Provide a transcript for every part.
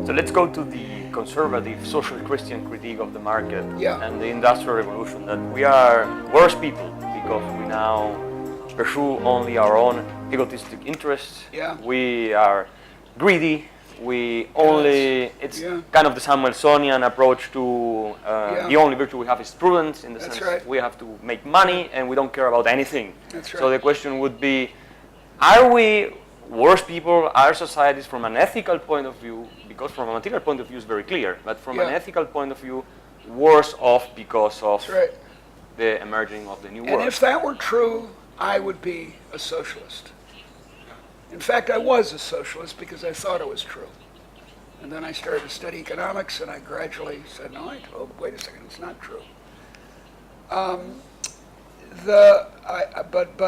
So let's go to the conservative social Christian critique of the market and the Industrial Revolution, that we are worse people because we now pursue only our own egotistic interests. We are greedy. We only, it's kind of the Samuelsonian approach to the only virtue we have is prudence, in the sense we have to make money and we don't care about anything. So the question would be, are we worse people? Are societies from an ethical point of view, because from a material point of view is very clear, but from an ethical point of view, worse off because of the emerging of the new world? And if that were true, I would be a socialist. In fact, I was a socialist because I thought it was true. And then I started to study economics, and I gradually said, no, wait a second, it's not true. But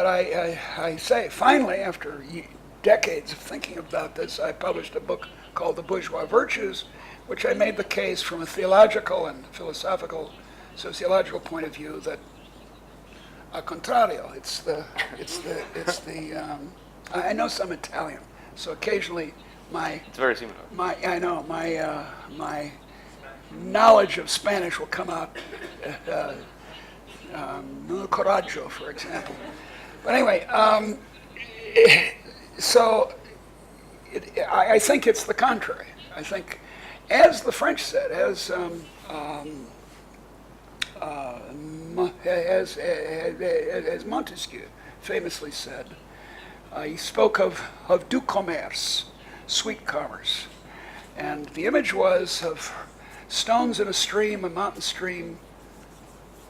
I say, finally, after decades of thinking about this, I published a book called The Bourgeois Virtues, which I made the case from a theological and philosophical, sociological point of view that, al contrario, I know some Italian, so occasionally it's very similar. My knowledge of Spanish will come out. Coraggio, for example. But anyway, I think it's the contrary. I think, as the French said, as Montesquieu famously said, he spoke of du commerce, sweet commerce. And the image was of stones in a stream, a mountain stream,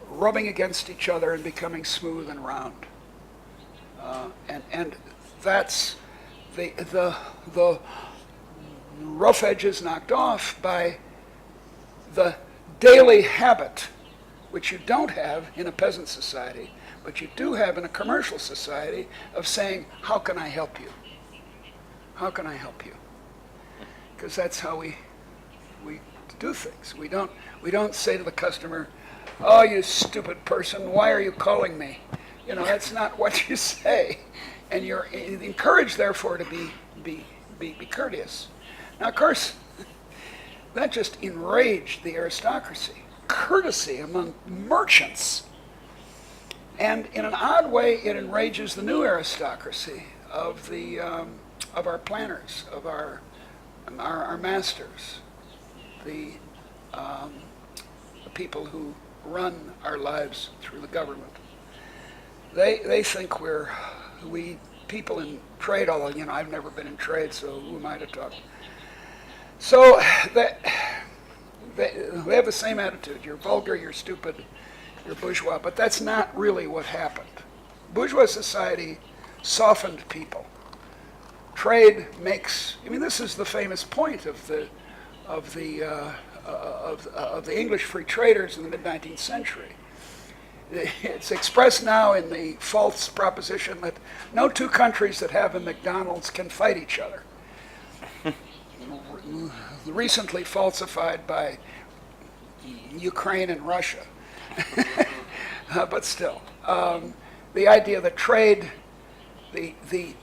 rubbing against each other and becoming smooth and round. And that's the rough edges knocked off by the daily habit, which you don't have in a peasant society, but you do have in a commercial society, of saying, how can I help you? How can I help you? Because that's how we do things. We don't say to the customer, oh, you stupid person, why are you calling me? You know, that's not what you say. And you're encouraged, therefore, to be courteous. Now, of course, that just enraged the aristocracy. Courtesy among merchants. And in an odd way, it enrages the new aristocracy of our planners, of our masters, the people who run our lives through the government. They think we people in trade, although, you know, I've never been in trade, so who am I to talk? So they have the same attitude. You're vulgar, you're stupid, you're bourgeois, but that's not really what happened. Bourgeois society softened people. Trade makes, I mean, this is the famous point of the English free traders in the mid-19th century. It's expressed now in the false proposition that no two countries that have a McDonald's can fight each other. Recently falsified by Ukraine and Russia. But still, the idea that trade, the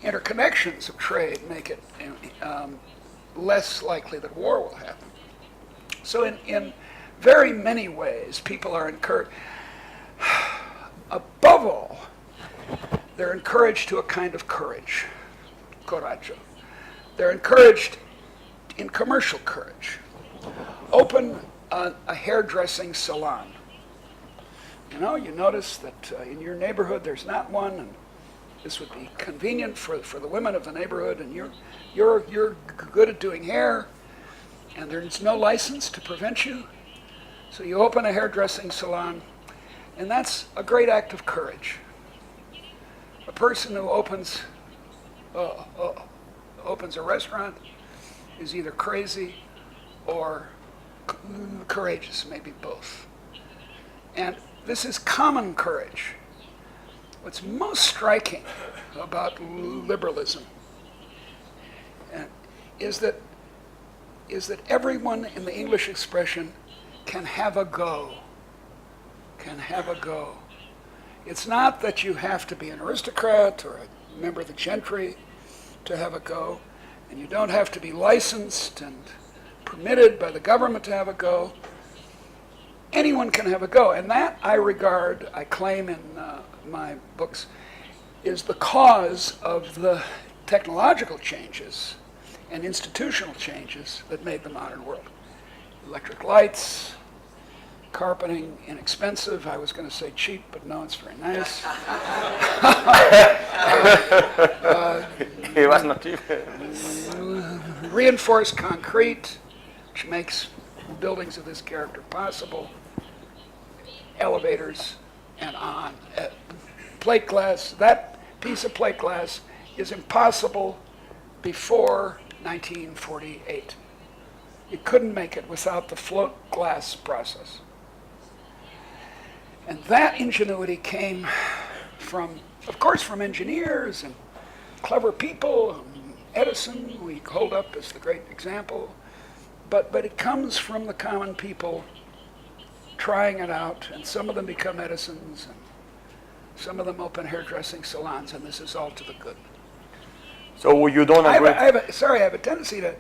interconnections of trade make it less likely that war will happen. So in very many ways, people are encouraged. Above all, they're encouraged to a kind of courage, coraggio. They're encouraged in commercial courage. Open a hairdressing salon. You know, you notice that in your neighborhood there's not one, and this would be convenient for the women of the neighborhood, and you're good at doing hair, and there's no license to prevent you. So you open a hairdressing salon, and that's a great act of courage. A person who opens a restaurant is either crazy or courageous, maybe both. And this is common courage. What's most striking about liberalism is that everyone in the English expression can have a go. Can have a go. It's not that you have to be an aristocrat or a member of the gentry to have a go, and you don't have to be licensed and permitted by the government to have a go. Anyone can have a go. And that I claim in my books, is the cause of the technological changes and institutional changes that made the modern world. Electric lights, carpeting, inexpensive. I was going to say cheap, but no, it's very nice. It was not cheap. Reinforced concrete, which makes buildings of this character possible. Elevators and on. Plate glass, that piece of plate glass is impossible before 1948. You couldn't make it without the float glass process. And that ingenuity came from, of course, from engineers and clever people. Edison, we hold up as the great example. But it comes from the common people trying it out, and some of them become Edisons, and some of them open hairdressing salons, and this is all to the good. So you don't agree? I have a tendency to,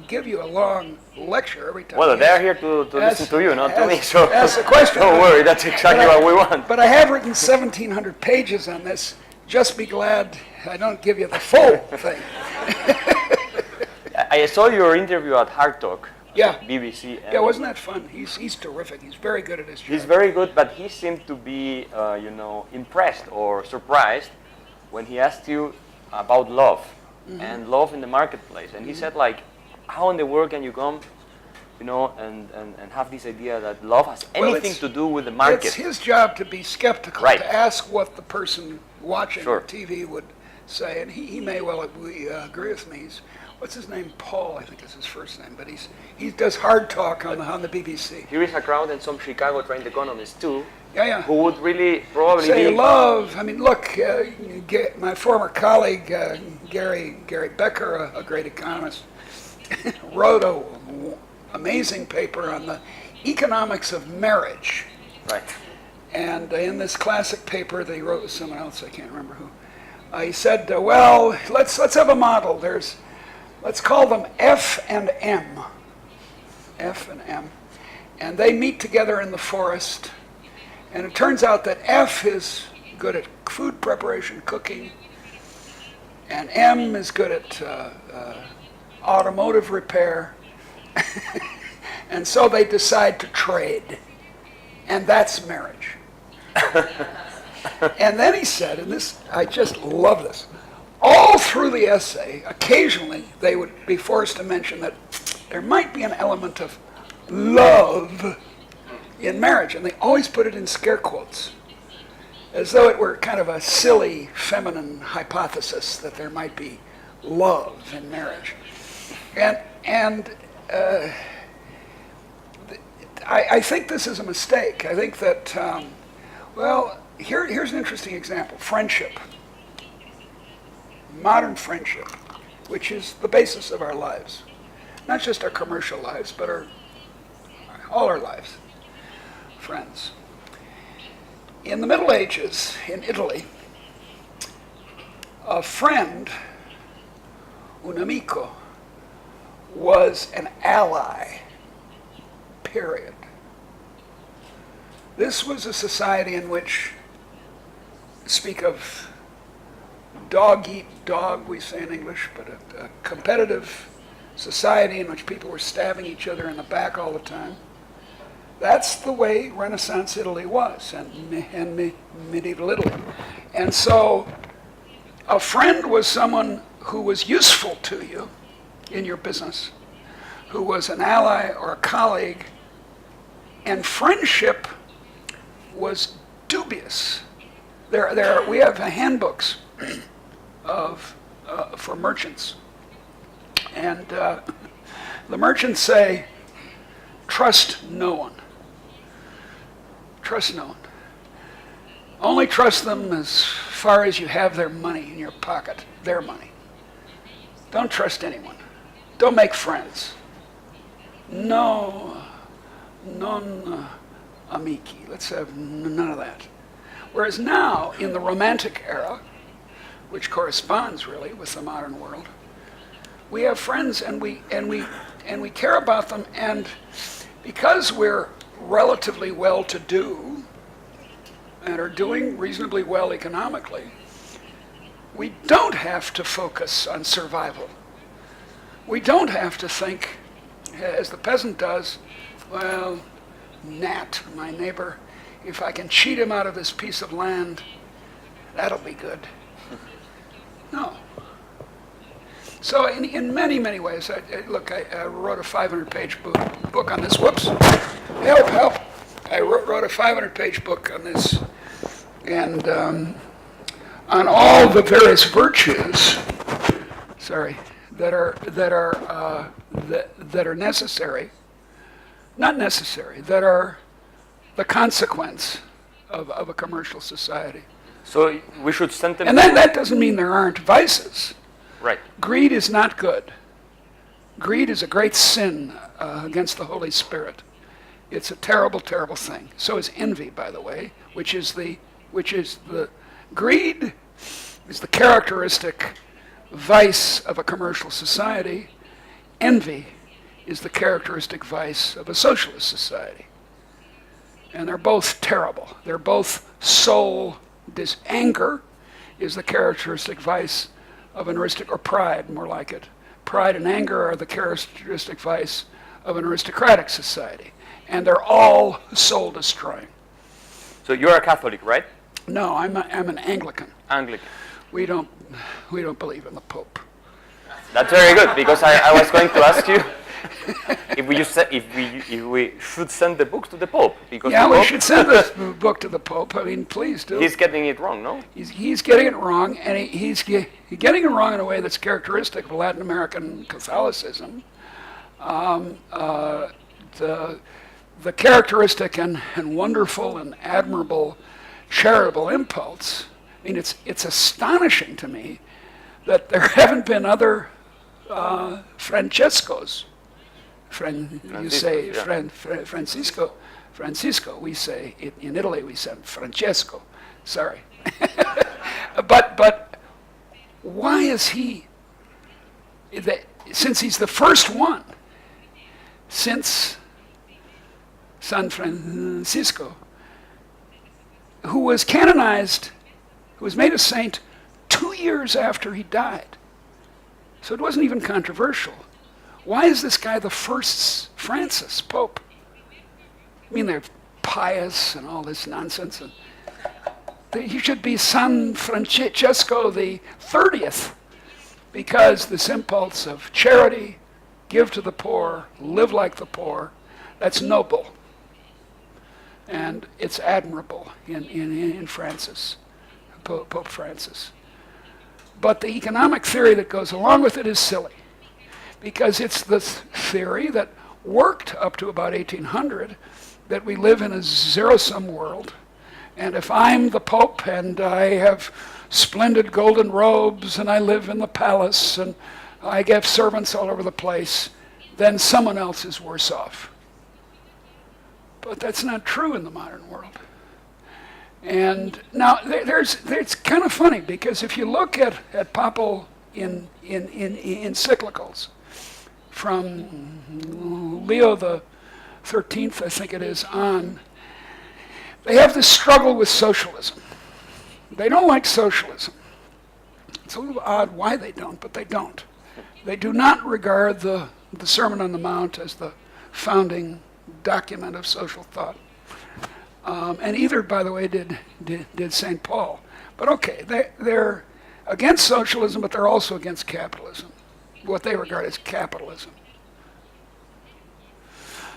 give you a long lecture every time. Well, they're here to listen to you, not to me. So ask a question. Don't worry, that's exactly what we want. But I have written 1,700 pages on this. Just be glad I don't give you the full thing. I saw your interview at Hard Talk. Yeah. BBC. Yeah, wasn't that fun? He's terrific. He's very good at his job. He's very good, but he seemed to be, impressed or surprised when he asked you about love and love in the marketplace. And he said, like, how in the world can you come, and have this idea that love has anything to do with the market? It's his job to be skeptical, right. To ask what the person watching Sure. TV would say. And he may well agree with me. What's his name? Paul, I think is his first name. But he does hard talk on the BBC. Here is a crowd and some Chicago-trained economists too, Yeah. who would really probably say be... love. I mean, look, my former colleague Gary Becker, a great economist, wrote an amazing paper on the economics of marriage. Right. And in this classic paper that he wrote with someone else, I can't remember who, he said, well, let's have a model. Let's call them F and M. F and M. And they meet together in the forest. And it turns out that F is good at food preparation, cooking. And M is good at automotive repair. And so they decide to trade. And that's marriage. And then he said, and this, I just love this, all through the essay, occasionally they would be forced to mention that there might be an element of love in marriage, and they always put it in scare quotes, as though it were kind of a silly feminine hypothesis that there might be love in marriage. And I think this is a mistake. I think that, here's an interesting example. Friendship. Modern friendship, which is the basis of our lives. Not just our commercial lives, but all our lives. Friends. In the Middle Ages, in Italy, a friend, un amico, was an ally, period. This was a society in which, speak of dog eat dog, we say in English, but a competitive society in which people were stabbing each other in the back all the time. That's the way Renaissance Italy was, and medieval Italy. And so a friend was someone who was useful to you in your business, who was an ally or a colleague, and friendship was dubious. We have handbooks for merchants, and the merchants say, trust no one. Trust no one. Only trust them as far as you have their money in your pocket, their money. Don't trust anyone. Don't make friends. No, non amici. Let's have none of that. Whereas now, in the Romantic era, which corresponds really with the modern world, we have friends, and and we care about them, and because we're relatively well-to-do and are doing reasonably well economically, we don't have to focus on survival. We don't have to think, as the peasant does, well, Nat, my neighbor, if I can cheat him out of this piece of land, that'll be good. No. So in many, many ways, I wrote a 500-page book on this. Whoops. Help. I wrote a 500-page book on this, and on all the various virtues, that are necessary, not necessary, that are the consequence of a commercial society. So we should send them. And that doesn't mean there aren't vices. Right. Greed is not good. Greed is a great sin against the Holy Spirit. It's a terrible, terrible thing. So is envy, by the way, which is the greed is the characteristic vice of a commercial society. Envy is the characteristic vice of a socialist society. And they're both terrible. They're both anger is the characteristic vice of an aristocrat, or pride, more like it. Pride and anger are the characteristic vice of an aristocratic society. And they're all soul-destroying. So you're a Catholic, right? No, I'm an Anglican. Anglican. We don't believe in the Pope. That's very good, because I was going to ask you if we should send the books to the Pope. Because we should send this book to the Pope. I mean, please do. He's getting it wrong, no? He's getting it wrong, and he's getting it wrong in a way that's characteristic of Latin American Catholicism. The characteristic and wonderful and admirable charitable impulse. I mean, it's astonishing to me that there haven't been other Francescos. You say Francisco. Francisco, we say, in Italy we say Francesco. Sorry. But why is he, since he's the first one, since San Francisco, who was canonized, who was made a saint 2 years after he died. So it wasn't even controversial. Why is this guy the first Francis Pope? I mean, they're pious and all this nonsense. And he should be San Francesco the 30th, because this impulse of charity, give to the poor, live like the poor, that's noble. And it's admirable in Francis, Pope Francis. But the economic theory that goes along with it is silly, because it's the theory that worked up to about 1800, that we live in a zero-sum world, and if I'm the Pope and I have splendid golden robes and I live in the palace and I get servants all over the place, then someone else is worse off. But that's not true in the modern world. And now it's kind of funny, because if you look at papal encyclicals from Leo the 13th, I think it is, on, they have this struggle with socialism. They don't like socialism. It's a little odd why they don't, but they don't. They do not regard the Sermon on the Mount as the founding document of social thought. And either, by the way, did St. Paul. But okay, they're against socialism, but they're also against capitalism, what they regard as capitalism.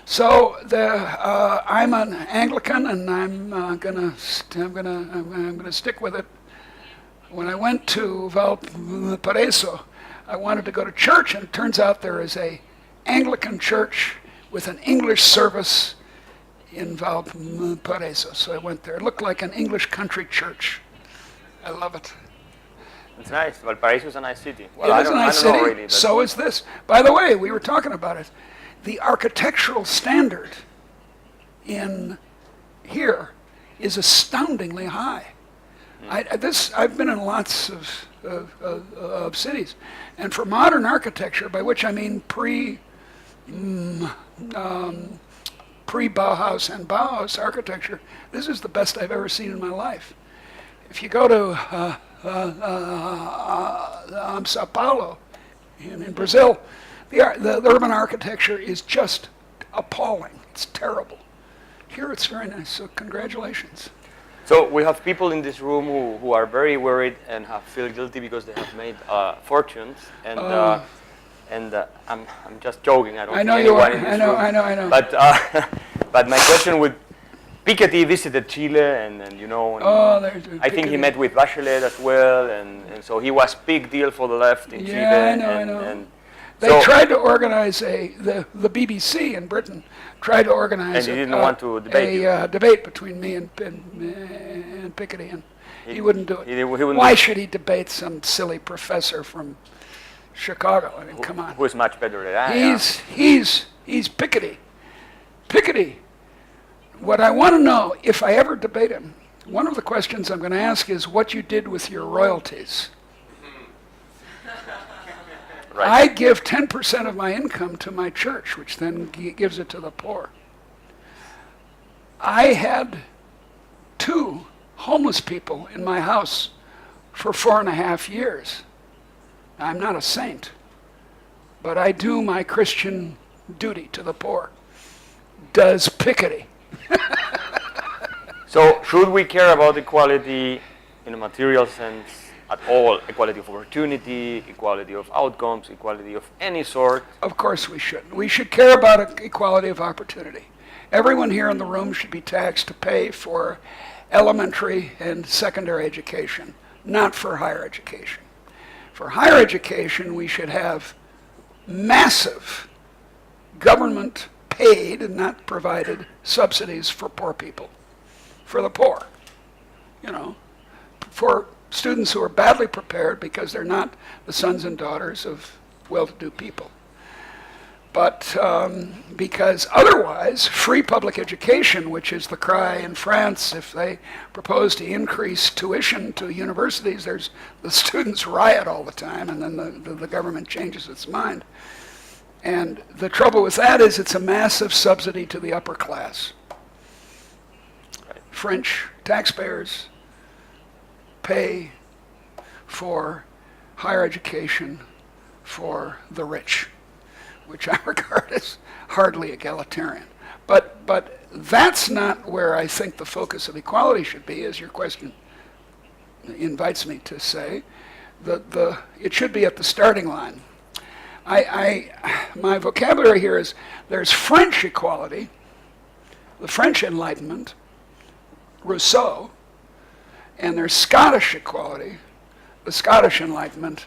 So I'm an Anglican, and I'm gonna stick with it. When I went to Valparaiso, I wanted to go to church, and it turns out there is a Anglican church with an English service in Valparaiso. So I went there. It looked like an English country church. I love it. It's nice. Valparaiso is a nice city. Well, it is a nice city. Really, so is this. By the way, we were talking about it. The architectural standard in here is astoundingly high. I've been in lots of cities, and for modern architecture, by which I mean pre-Bauhaus and Bauhaus architecture, this is the best I've ever seen in my life. If you go to Sao Paulo in Brazil, the urban architecture is just appalling. It's terrible. Here it's very nice, so congratulations. So we have people in this room who are very worried and feel guilty because they have made fortunes, and I'm just joking. I don't I know think you are. anyone in this room. I know. But my question would, Piketty visited Chile, and you know, I think he met with Bachelet as well, and so he was big deal for the left in Chile. I know. And they tried to organize the BBC in Britain tried to organize and he didn't want to debate a debate between me and Piketty, and he wouldn't do it. Why should he debate some silly professor from Chicago? I mean, come on. Who is much better than I? He's Piketty. Piketty. What I want to know, if I ever debate him, one of the questions I'm going to ask is what you did with your royalties. Right. I give 10% of my income to my church, which then gives it to the poor. I had 2 homeless people in my house for 4.5 years. I'm not a saint, but I do my Christian duty to the poor. Does Piketty? So should we care about equality in a material sense at all? Equality of opportunity, equality of outcomes, equality of any sort? Of course we should. We should care about equality of opportunity. Everyone here in the room should be taxed to pay for elementary and secondary education, not for higher education. For higher education, we should have massive government paid and not provided subsidies for poor people, for the poor, for students who are badly prepared because they're not the sons and daughters of well-to-do people. But because otherwise, free public education, which is the cry in France, if they propose to increase tuition to universities, the students riot all the time, and then the government changes its mind. And the trouble with that is it's a massive subsidy to the upper class. French taxpayers pay for higher education for the rich, which I regard as hardly egalitarian. But that's not where I think the focus of equality should be, as your question invites me to say. It should be at the starting line. My vocabulary here is there's French equality, the French Enlightenment, Rousseau, and there's Scottish equality, the Scottish Enlightenment,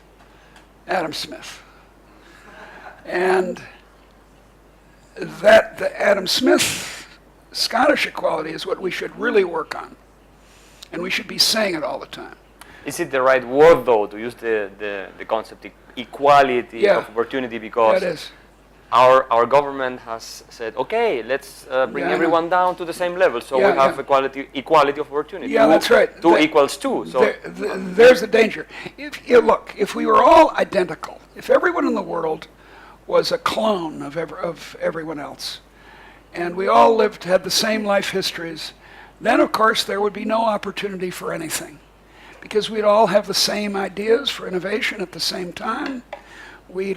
Adam Smith. And the Adam Smith Scottish equality is what we should really work on. And we should be saying it all the time. Is it the right word, though, to use the concept equality of opportunity? Because that is. Our government has said, okay, let's bring everyone down to the same level. So we have equality of opportunity. Yeah, that's right. 2 equals 2. So there's the danger. If we were all identical, if everyone in the world was a clone of everyone else, and we all had the same life histories, then of course there would be no opportunity for anything, because we'd all have the same ideas for innovation at the same time. There'd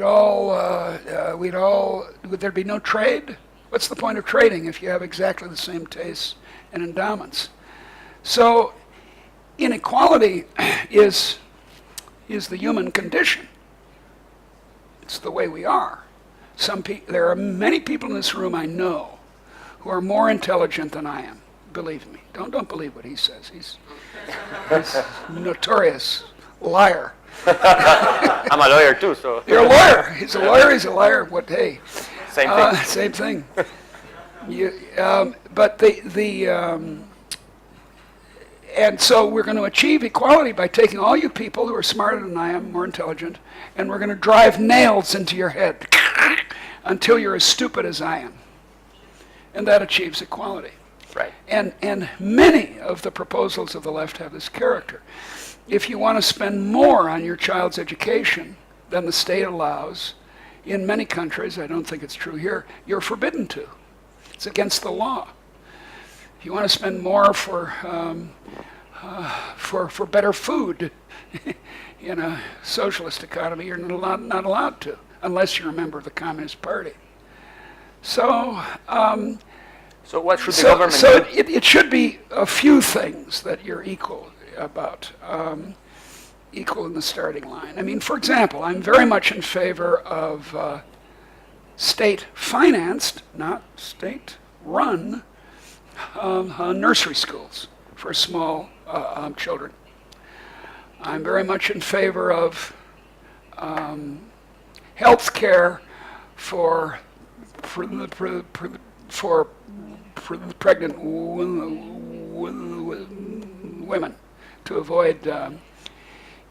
be no trade. What's the point of trading if you have exactly the same tastes and endowments? So inequality is the human condition. It's the way we are. There are many people in this room I know who are more intelligent than I am. Believe me. Don't believe what he says. He's a notorious liar. I'm a lawyer too, so. You're a lawyer. He's a lawyer. He's a liar. What? Hey. Same thing. Same thing. And so we're going to achieve equality by taking all you people who are smarter than I am, more intelligent, and we're going to drive nails into your head until you're as stupid as I am. And that achieves equality. Right. And many of the proposals of the left have this character. If you want to spend more on your child's education than the state allows, in many countries, I don't think it's true here, you're forbidden to. It's against the law. If you want to spend more for better food in a socialist economy, you're not allowed to, unless you're a member of the Communist Party. So what should the government do? So it should be a few things that you're equal about, equal in the starting line. I mean, for example, I'm very much in favor of state-financed, not state-run, nursery schools for small children. I'm very much in favor of health care for pregnant women to avoid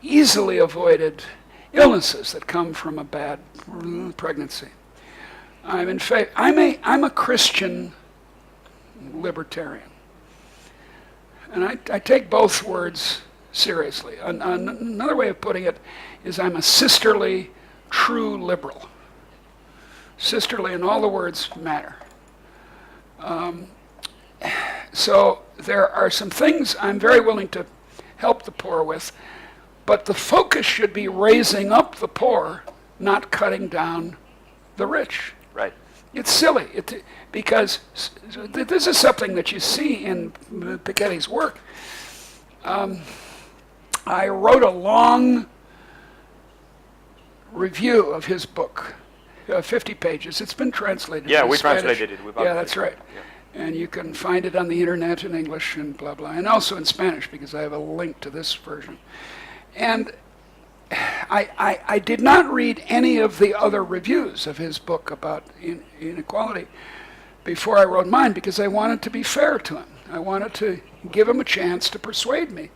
easily avoided illnesses that come from a bad pregnancy. I'm in favor. I'm a Christian libertarian, and I take both words seriously. Another way of putting it is I'm a sisterly, true liberal. Sisterly, and all the words matter. So there are some things I'm very willing to help the poor with, but the focus should be raising up the poor, not cutting down the rich. Right. It's silly, because this is something that you see in Piketty's work. I wrote a long review of his book, 50 pages. It's been translated. Yeah, we Spanish. translated it. Yeah, that's right. Yeah. And you can find it on the internet in English and blah, blah, and also in Spanish, because I have a link to this version. And I did not read any of the other reviews of his book about inequality before I wrote mine, because I wanted to be fair to him. I wanted to give him a chance to persuade me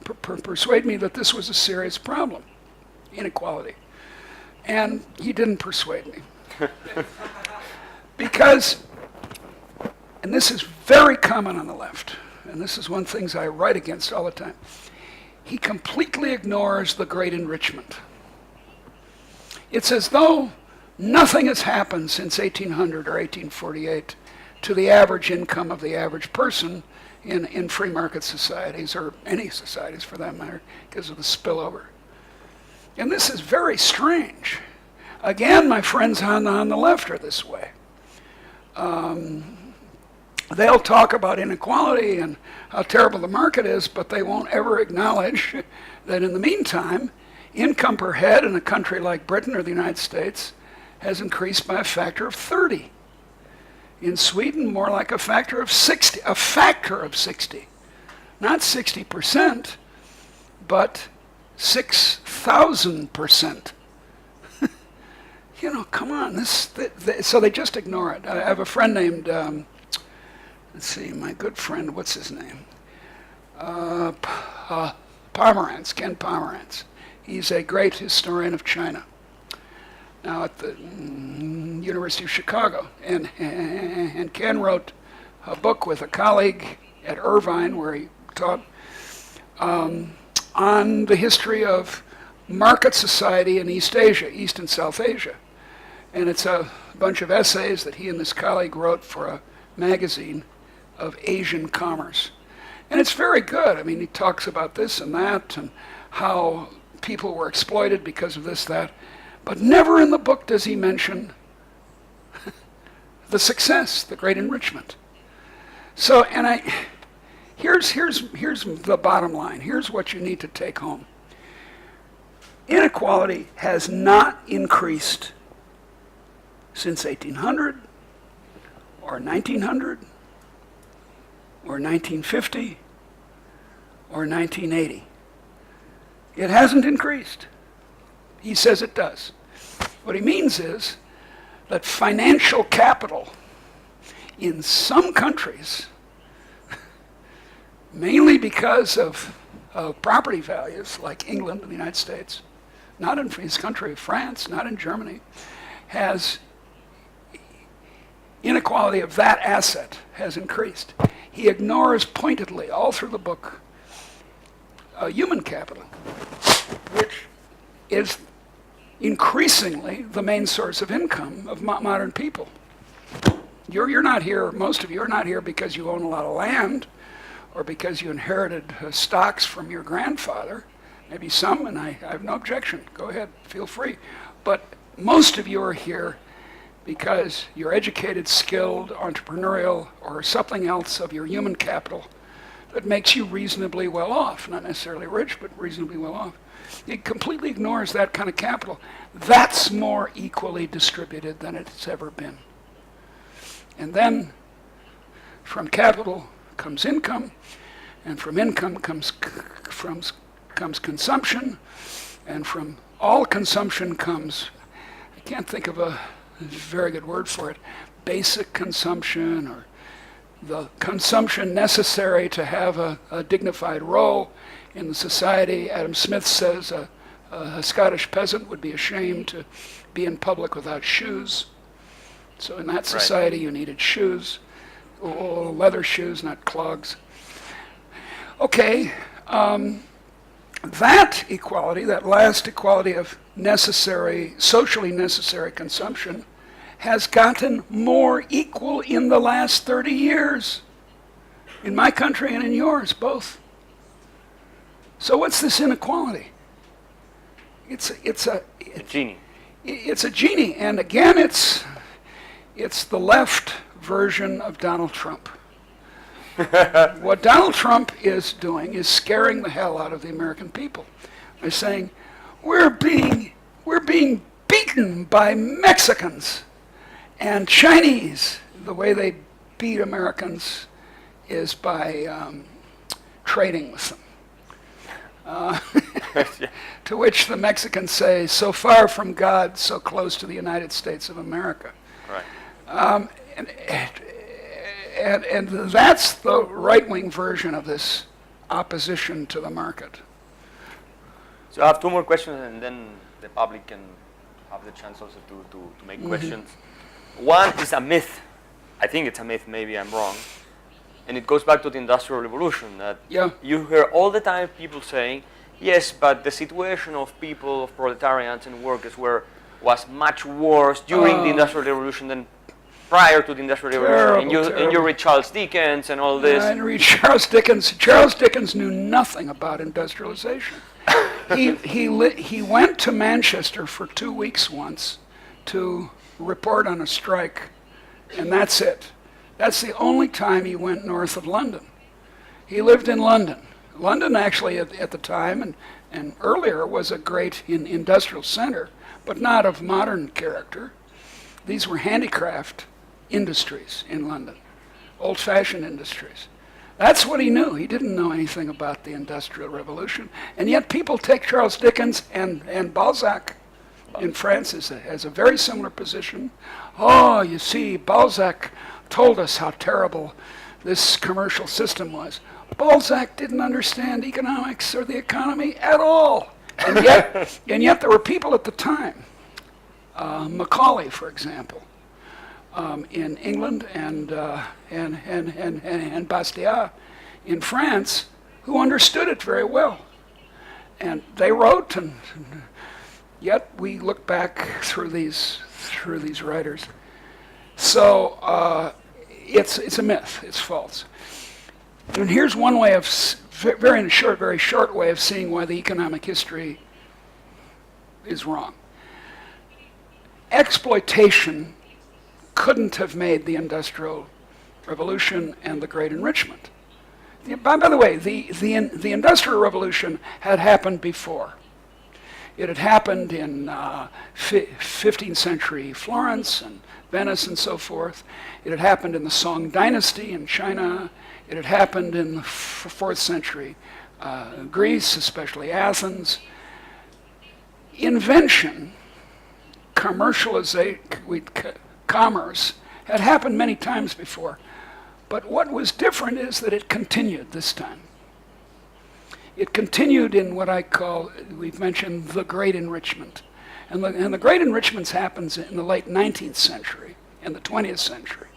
that this was a serious problem, inequality. And he didn't persuade me. Because, and this is very common on the left, and this is one of the things I write against all the time, he completely ignores the great enrichment. It's as though nothing has happened since 1800 or 1848 to the average income of the average person in free market societies, or any societies for that matter, because of the spillover. And this is very strange. Again, my friends on the left are this way. They'll talk about inequality and how terrible the market is, but they won't ever acknowledge that in the meantime, income per head in a country like Britain or the United States has increased by a factor of 30. In Sweden, more like a factor of 60. A factor of 60. Not 60%, but 6,000%. You know, come on. So they just ignore it. I have a friend named, let's see, my good friend, what's his name? Pomerantz, Ken Pomerantz. He's a great historian of China, now at the University of Chicago. And Ken wrote a book with a colleague at Irvine, where he taught, on the history of market society in East Asia, East and South Asia. And it's a bunch of essays that he and this colleague wrote for a magazine of Asian commerce. And it's very good. I mean, he talks about this and that, and how people were exploited because of this, that. But never in the book does he mention the success, the great enrichment. So, and here's the bottom line. Here's what you need to take home. Inequality has not increased since 1800, or 1900, or 1950, or 1980. It hasn't increased. He says it does. What he means is that financial capital in some countries, mainly because of property values, like England and the United States, not in his country, France, not in Germany, has inequality of that asset has increased. He ignores pointedly, all through the book, human capital, which is increasingly the main source of income of modern people. You're not here, most of you are not here because you own a lot of land or because you inherited stocks from your grandfather. Maybe some, and I have no objection. Go ahead, feel free. But most of you are here because you're educated, skilled, entrepreneurial, or something else of your human capital that makes you reasonably well off. Not necessarily rich, but reasonably well off. It completely ignores that kind of capital. That's more equally distributed than it's ever been. And then from capital comes income, and from income comes consumption, and from all consumption comes, I can't think of a very good word for it, basic consumption, or the consumption necessary to have a dignified role in the society. Adam Smith says a Scottish peasant would be ashamed to be in public without shoes. So in that society, you needed shoes, leather shoes, not clogs. Okay, that equality, that last equality of necessary, socially necessary consumption, has gotten more equal in the last 30 years. In my country and in yours, both. So what's this inequality? It's a genie. It's a genie, and again, it's the left version of Donald Trump. What Donald Trump is doing is scaring the hell out of the American people by saying, we're being beaten by Mexicans and Chinese. The way they beat Americans is by trading with them. To which the Mexicans say, so far from God, so close to the United States of America. Right. And that's the right-wing version of this opposition to the market. So I have two more questions, and then the public can have the chance also to make questions. One is a myth. I think it's a myth, maybe I'm wrong. And it goes back to the Industrial Revolution, that you hear all the time people saying, yes, but the situation of people, of proletarians and workers was much worse during the Industrial Revolution than prior to the Industrial Revolution. And you read Charles Dickens and all this. I read Charles Dickens. Charles Dickens knew nothing about industrialization. He went to Manchester for 2 weeks once to report on a strike, and that's it. That's the only time he went north of London. He lived in London. London actually at the time and earlier was a great industrial center, but not of modern character. These were handicraft industries in London, old-fashioned industries. That's what he knew. He didn't know anything about the Industrial Revolution. And yet people take Charles Dickens and Balzac in France has a very similar position. Oh, you see, Balzac told us how terrible this commercial system was. Balzac didn't understand economics or the economy at all. And yet there were people at the time, Macaulay, for example, in England and Bastiat in France, who understood it very well. And they wrote, and yet we look back through these writers. So it's a myth. It's false. And here's one way of very short way of seeing why the economic history is wrong. Exploitation couldn't have made the Industrial Revolution and the Great Enrichment. By the way, the Industrial Revolution had happened before. It had happened in 15th century Florence and Venice and so forth. It had happened in the Song Dynasty in China. It had happened in the 4th century Greece, especially Athens. Invention, commerce, had happened many times before. But what was different is that it continued this time. It continued in what I call, we've mentioned, the Great Enrichment. And the Great Enrichment happens in the late 19th century, in the 20th century,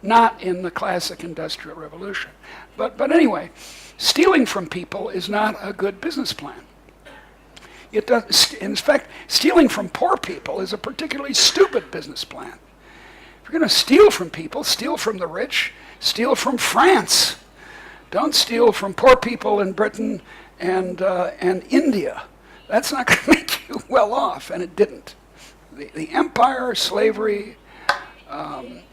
not in the classic Industrial Revolution. But anyway, stealing from people is not a good business plan. It does. In fact, stealing from poor people is a particularly stupid business plan. If you're going to steal from people, steal from the rich, steal from France. Don't steal from poor people in Britain and India. That's not going to make you well off, and it didn't. The empire, slavery,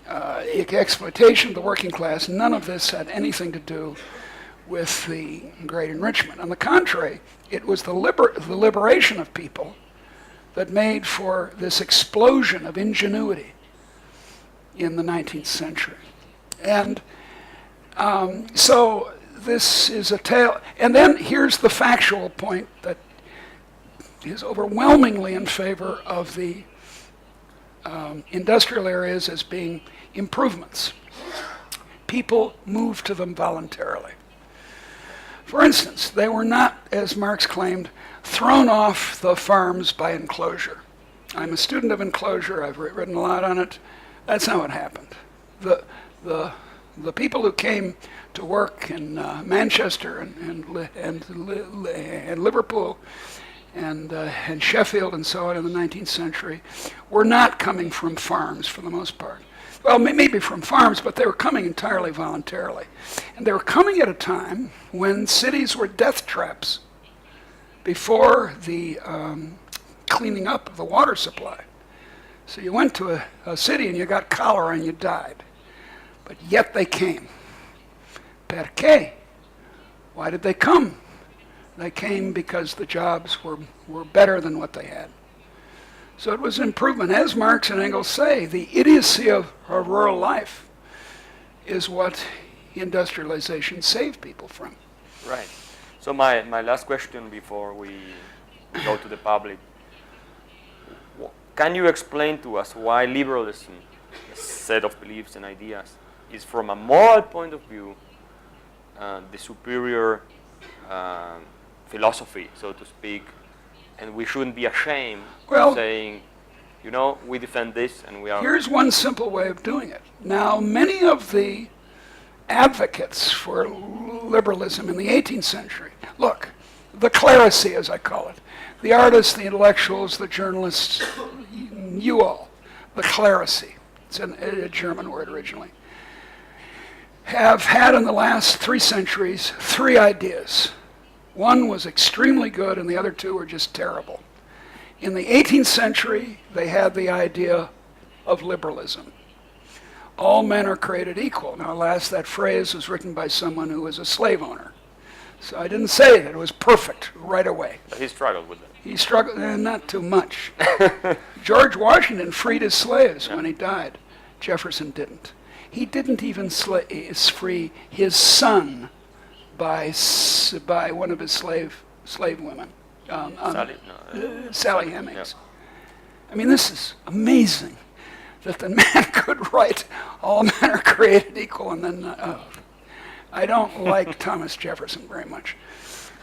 exploitation of the working class, none of this had anything to do with the great enrichment. On the contrary, it was the liberation of people that made for this explosion of ingenuity in the 19th century. And so this is a tale. And then here's the factual point that is overwhelmingly in favor of the industrial areas as being improvements. People moved to them voluntarily. For instance, they were not, as Marx claimed, thrown off the farms by enclosure. I'm a student of enclosure. I've written a lot on it. That's not what happened. The people who came to work in Manchester and Liverpool and Sheffield and so on in the 19th century were not coming from farms for the most part. Well, maybe from farms, but they were coming entirely voluntarily. And they were coming at a time when cities were death traps before the cleaning up of the water supply. So you went to a city and you got cholera and you died. But yet they came. Perché? Why did they come? They came because the jobs were better than what they had. So it was an improvement. As Marx and Engels say, the idiocy of rural life is what industrialization saved people from. Right. So my last question before we go to the public. Can you explain to us why liberalism, a set of beliefs and ideas, is from a moral point of view the superior philosophy, so to speak, and we shouldn't be ashamed of saying, you know, we defend this and we are... Here's one simple way of doing it. Now, many of the advocates for liberalism in the 18th century, look, the clerisy, as I call it, the artists, the intellectuals, the journalists, you all, the clerisy, it's a German word originally, have had in the last 3 centuries 3 ideas. One was extremely good and the other 2 were just terrible. In the 18th century, they had the idea of liberalism. All men are created equal. Now, alas, that phrase was written by someone who was a slave owner. So I didn't say that it was perfect right away. But he struggled with it. He struggled, not too much. George Washington freed his slaves when he died. Jefferson didn't. He didn't even free his son by one of his slave women, Sally Hemings. Yeah. I mean, this is amazing that the man could write all men are created equal and then I don't like Thomas Jefferson very much.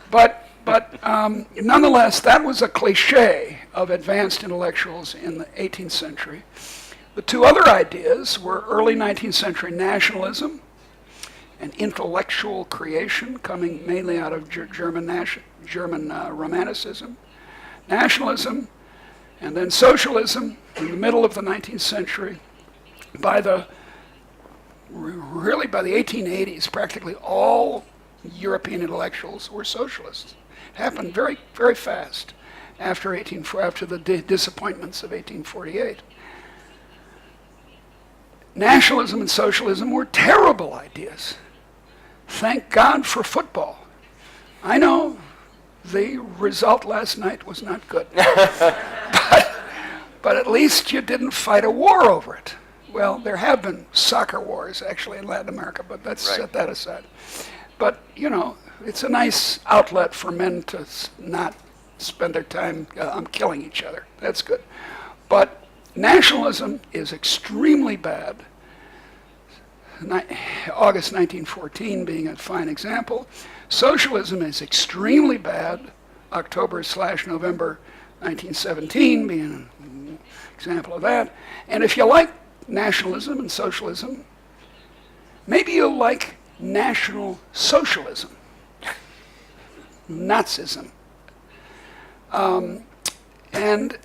But nonetheless, that was a cliche of advanced intellectuals in the 18th century. The 2 other ideas were early 19th century nationalism and intellectual creation, coming mainly out of German Romanticism, nationalism, and then socialism in the middle of the 19th century. By the 1880s, practically all European intellectuals were socialists. It happened very, very fast after the disappointments of 1848. Nationalism and socialism were terrible ideas. Thank God for football. I know the result last night was not good. but at least you didn't fight a war over it. Well, there have been soccer wars, actually, in Latin America, but let's set that aside. But, you know, it's a nice outlet for men to not spend their time killing each other. That's good. But nationalism is extremely bad. August 1914 being a fine example. Socialism is extremely bad. October/November 1917 being an example of that. And if you like nationalism and socialism, maybe you'll like National Socialism, Nazism. And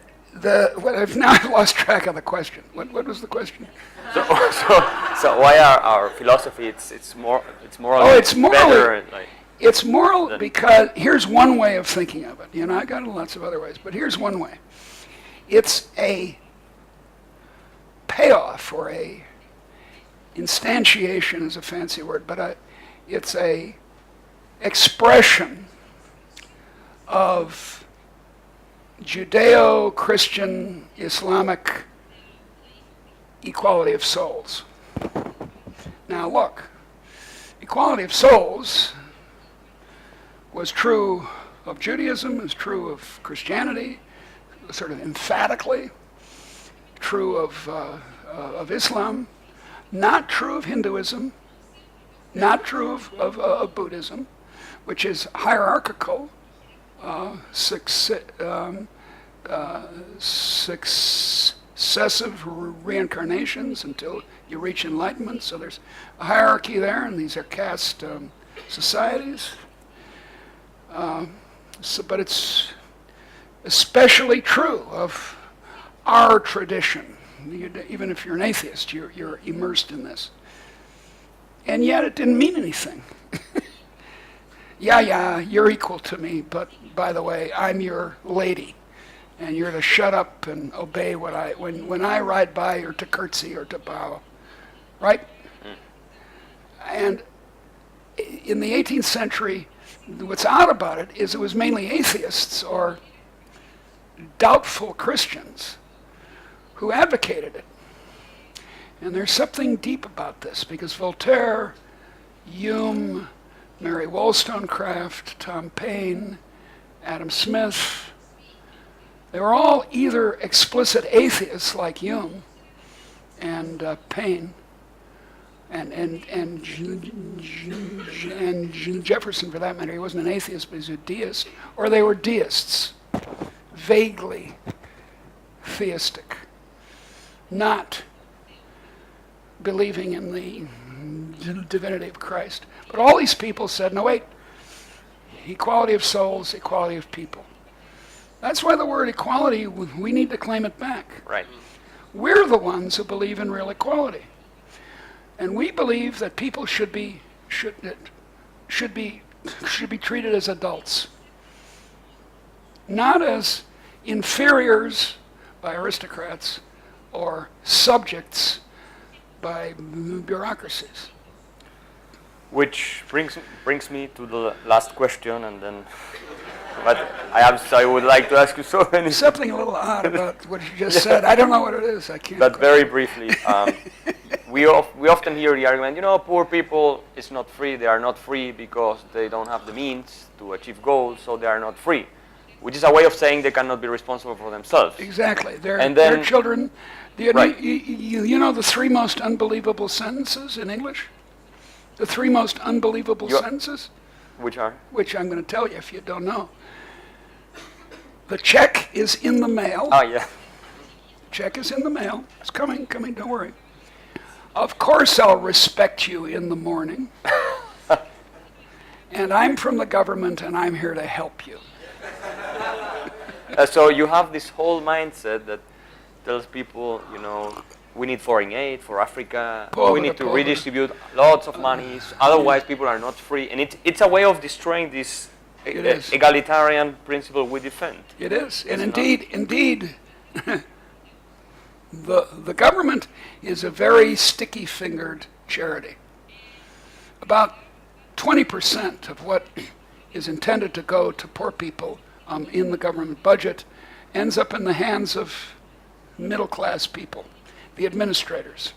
I've lost track of the question. What was the question? So why our philosophy? It's moral. It's moral. Better, like, it's moral because here's one way of thinking of it. You know, I got lots of other ways, but here's one way. It's a payoff or a instantiation is a fancy word, but it's a expression of Judeo-Christian Islamic equality of souls. Now look, equality of souls was true of Judaism, is true of Christianity, sort of emphatically, true of Islam, not true of Hinduism, not true of Buddhism, which is hierarchical, successive reincarnations until you reach enlightenment. So there's a hierarchy there, and these are caste societies. But it's especially true of our tradition. Even if you're an atheist, you're immersed in this. And yet it didn't mean anything. Yeah, you're equal to me, but by the way, I'm your lady, and you're to shut up and obey when I ride by, you're to curtsy or to bow, right? And in the 18th century, what's odd about it is it was mainly atheists or doubtful Christians who advocated it. And there's something deep about this, because Voltaire, Hume, Mary Wollstonecraft, Tom Paine, Adam Smith, they were all either explicit atheists like Hume and Paine, and Jefferson for that matter. He wasn't an atheist, but he was a deist, or they were deists, vaguely theistic, not believing in the divinity of Christ. But all these people said, no, wait, equality of souls, equality of people. That's why the word equality, we need to claim it back. Right. We're the ones who believe in real equality. And we believe that people should be treated as adults, not as inferiors by aristocrats or subjects by bureaucracies. Which brings me to the last question, and then, but I would like to ask you so many. Something a little odd about what you just said. I don't know what it is. I can't. But very briefly, we often hear the argument, poor people is not free. They are not free because they don't have the means to achieve goals, so they are not free. Which is a way of saying they cannot be responsible for themselves. Exactly. They're children. Right. You know the three most unbelievable sentences in English? The three most unbelievable sentences? Which are? Which I'm going to tell you if you don't know. The check is in the mail. Oh, yeah. Check is in the mail. It's coming, don't worry. Of course I'll respect you in the morning. And I'm from the government and I'm here to help you. So you have this whole mindset that tells people, we need foreign aid for Africa. We need to redistribute lots of money. Otherwise, people are not free. And it's a way of destroying this egalitarian principle we defend. It is. And indeed, the government is a very sticky-fingered charity. About 20% of what is intended to go to poor people in the government budget ends up in the hands of middle-class people, the administrators.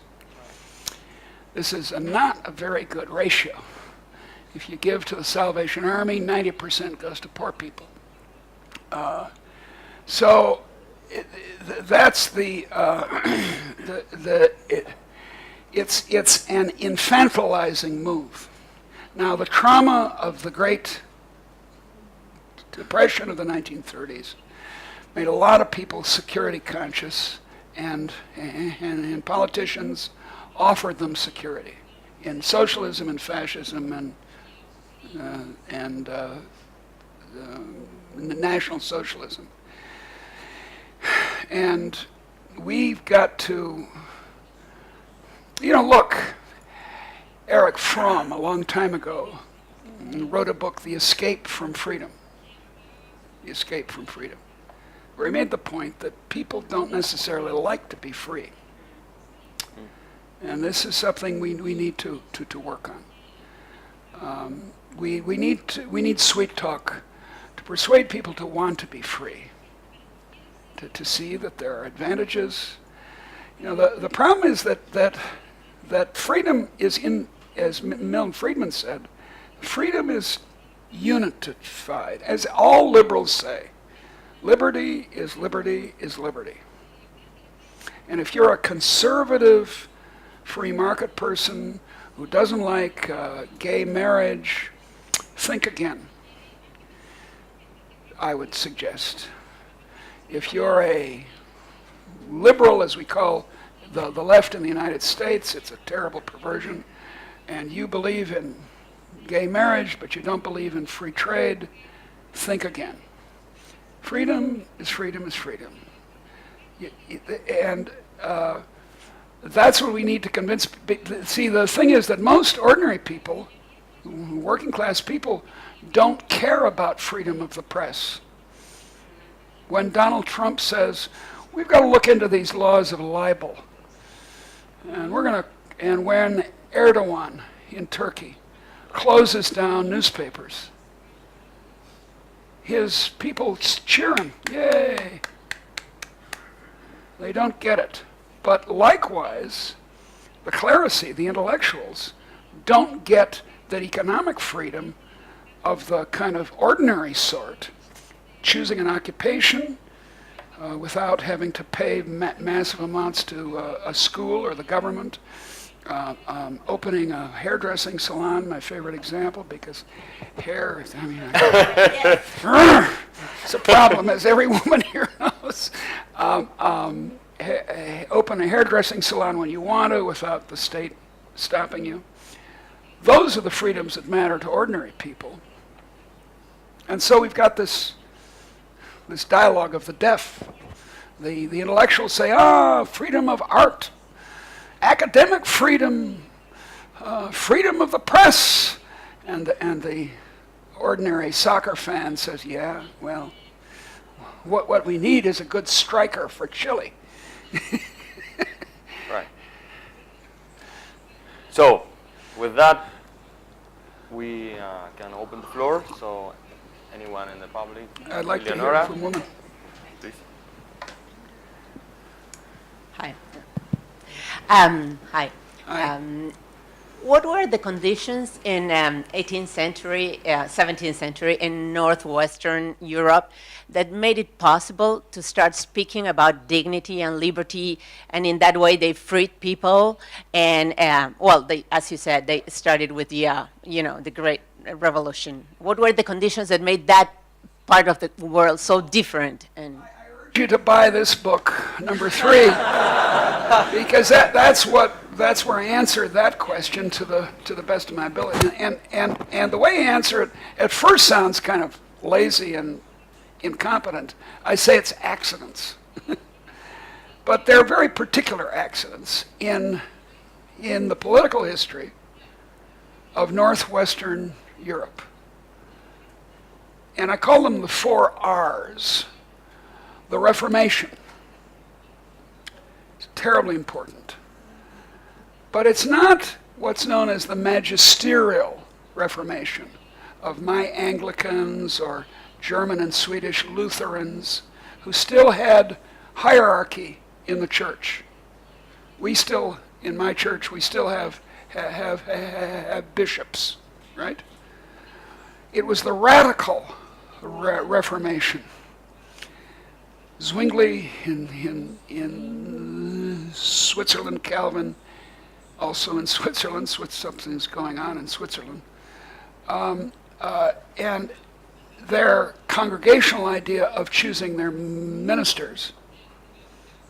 This is not a very good ratio. If you give to the Salvation Army, 90% goes to poor people. That's it's an infantilizing move. Now, the trauma of the Great Depression of the 1930s made a lot of people security conscious, and politicians offered them security in socialism and fascism and National Socialism. And we've got to, look, Erich Fromm, a long time ago, wrote a book, The Escape from Freedom. The Escape from Freedom, where he made the point that people don't necessarily like to be free. And this is something we need to work on. We need sweet talk to persuade people to want to be free, to see that there are advantages. The problem is that freedom is as Milton Friedman said, freedom is unitified. As all liberals say, liberty is liberty is liberty. And if you're a conservative free market person who doesn't like gay marriage, think again, I would suggest. If you're a liberal, as we call the left in the United States, it's a terrible perversion, and you believe in gay marriage, but you don't believe in free trade, think again. Freedom is freedom is freedom. And that's what we need to convince. See, the thing is that most ordinary people, working class people, don't care about freedom of the press. When Donald Trump says, we've got to look into these laws of libel, and when Erdogan in Turkey closes down newspapers, his people cheer him, yay. They don't get it. But likewise, the clerisy, the intellectuals, don't get that economic freedom of the kind of ordinary sort, choosing an occupation without having to pay massive amounts to a school or the government, opening a hairdressing salon, my favorite example, because hair, it's a problem, as every woman here knows. Open a hairdressing salon when you want to without the state stopping you. Those are the freedoms that matter to ordinary people. And so we've got this dialogue of the deaf. The intellectuals say, freedom of art, academic freedom, freedom of the press. And the ordinary soccer fan says, yeah, well, what we need is a good striker for Chile. Right. So, with that, we can open the floor. So, anyone in the public? I'd like Leonora, to hear from women. please. Hi. Hi. Hi. What were the conditions in 18th century, 17th century in northwestern Europe that made it possible to start speaking about dignity and liberty, and in that way they freed people? And they, as you said, they started with the the Great Revolution. What were the conditions that made that part of the world so different? And I urge you to buy this book, number 3, because that's where I answer that question to the best of my ability. And the way I answer it at first sounds kind of lazy and incompetent. I say it's accidents. But they're very particular accidents in the political history of northwestern Europe. And I call them the 4 R's. The Reformation. It's terribly important. But it's not what's known as the magisterial Reformation of my Anglicans or German and Swedish Lutherans who still had hierarchy in the church. We still, in my church, we still have bishops, right? It was the radical Reformation. Zwingli in Switzerland, Calvin also in Switzerland. Something's going on in Switzerland. And their congregational idea of choosing their ministers.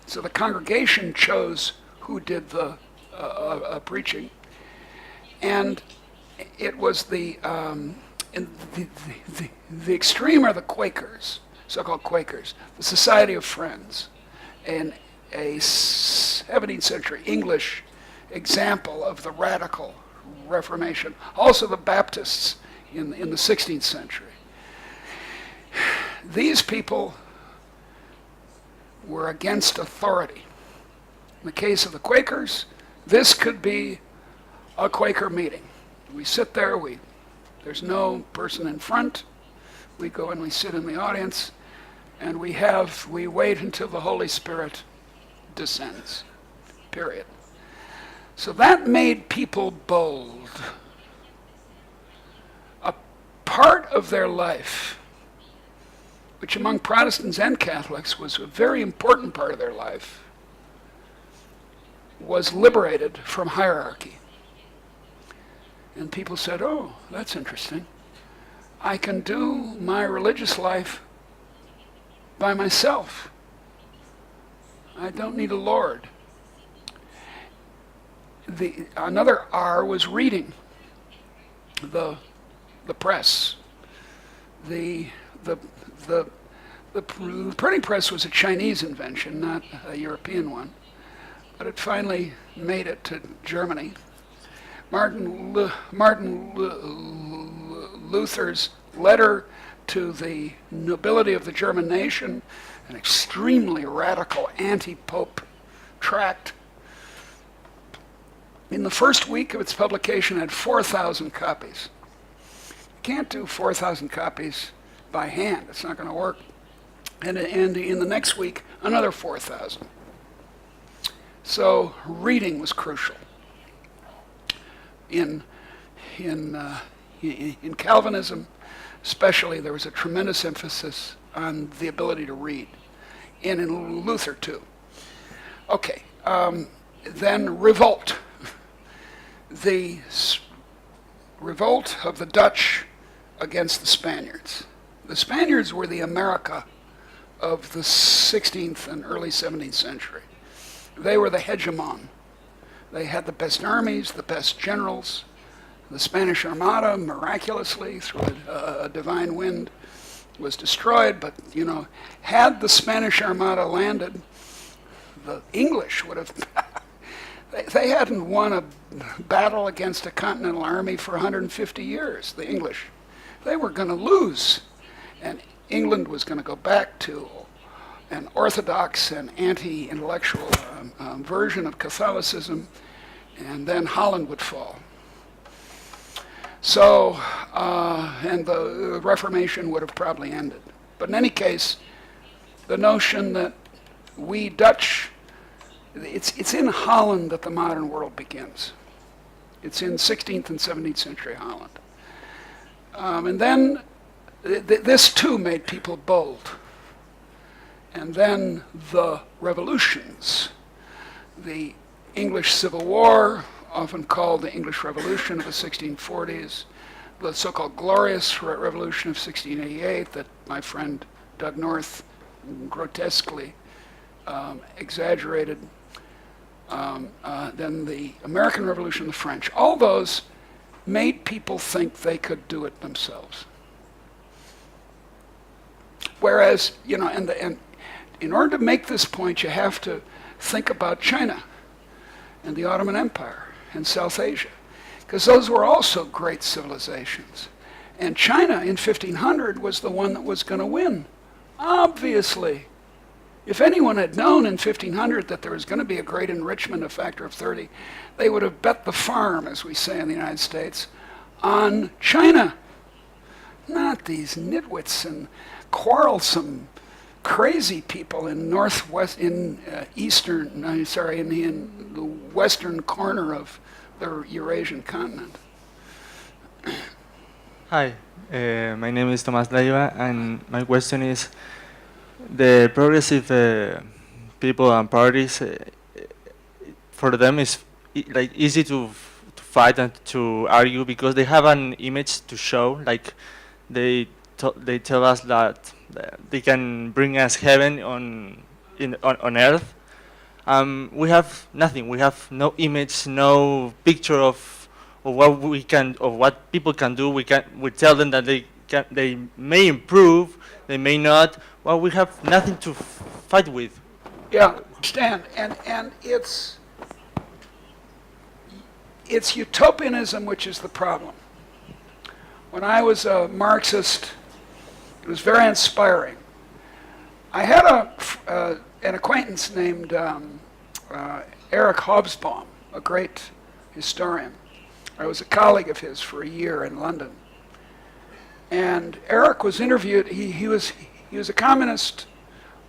So the congregation chose who did the preaching. And it was the in the extreme are the Quakers, so-called Quakers, the Society of Friends, and a 17th century English example of the radical Reformation. Also the Baptists in the 16th century. These people were against authority. In the case of the Quakers, this could be a Quaker meeting. We sit there, there's no person in front. We go and we sit in the audience, and we wait until the Holy Spirit descends, period. So that made people bold. A part of their life, which among Protestants and Catholics was a very important part of their life, was liberated from hierarchy. And people said, oh, that's interesting. I can do my religious life by myself. I don't need a Lord. Another R was reading, the press. The printing press was a Chinese invention, not a European one, but it finally made it to Germany. Martin Luther's letter to the nobility of the German nation, an extremely radical anti-pope tract, in the first week of its publication had 4,000 copies. You can't do 4,000 copies by hand. It's not going to work. And in the next week, another 4,000. So reading was crucial. In Calvinism, especially, there was a tremendous emphasis on the ability to read, and in Luther too. Okay, then revolt. The revolt of the Dutch against the Spaniards. The Spaniards were the America of the 16th and early 17th century. They were the hegemon. They had the best armies, the best generals. The Spanish Armada, miraculously, through a divine wind, was destroyed. But, had the Spanish Armada landed, the English would have... They hadn't won a battle against a continental army for 150 years, the English. They were going to lose. And England was going to go back to an orthodox and anti-intellectual version of Catholicism, and then Holland would fall. So, and the Reformation would have probably ended. But in any case, the notion that we Dutch, it's in Holland that the modern world begins. It's in 16th and 17th century Holland. And then this too made people bold. And then the revolutions, the English Civil War, often called the English Revolution of the 1640s, the so-called Glorious Revolution of 1688 that my friend Doug North grotesquely exaggerated, then the American Revolution, the French. All those made people think they could do it themselves. Whereas, and in order to make this point, you have to think about China and the Ottoman Empire and South Asia, because those were also great civilizations. And China in 1500 was the one that was going to win, obviously. If anyone had known in 1500 that there was going to be a great enrichment, a factor of 30, they would have bet the farm, as we say in the United States, on China. Not these nitwits and quarrelsome, crazy people in the western corner of the Eurasian continent. Hi, my name is Tomás Leiva, and my question is, the progressive people and parties, for them is easy to fight and to argue because they have an image to show. Like they tell us that they can bring us heaven on earth. We have nothing. We have no image, no picture of what we can, or what people can do. We tell them that they may improve, they may not. Well, we have nothing to fight with. Yeah, understand. And it's utopianism which is the problem. When I was a Marxist, it was very inspiring. I had an acquaintance named Eric Hobsbawm, a great historian. I was a colleague of his for a year in London. And Eric was interviewed. He was a communist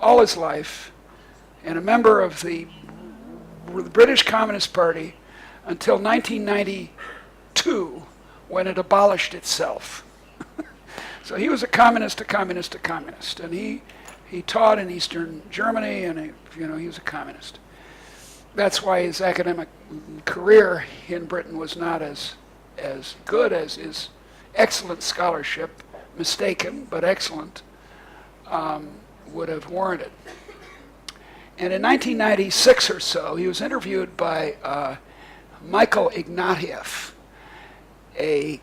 all his life and a member of the British Communist Party until 1992, when it abolished itself. So he was a communist. And he taught in Eastern Germany, and he was a communist. That's why his academic career in Britain was not as good as his excellent scholarship, mistaken but excellent, would have warranted. And in 1996 or so, he was interviewed by Michael Ignatieff, a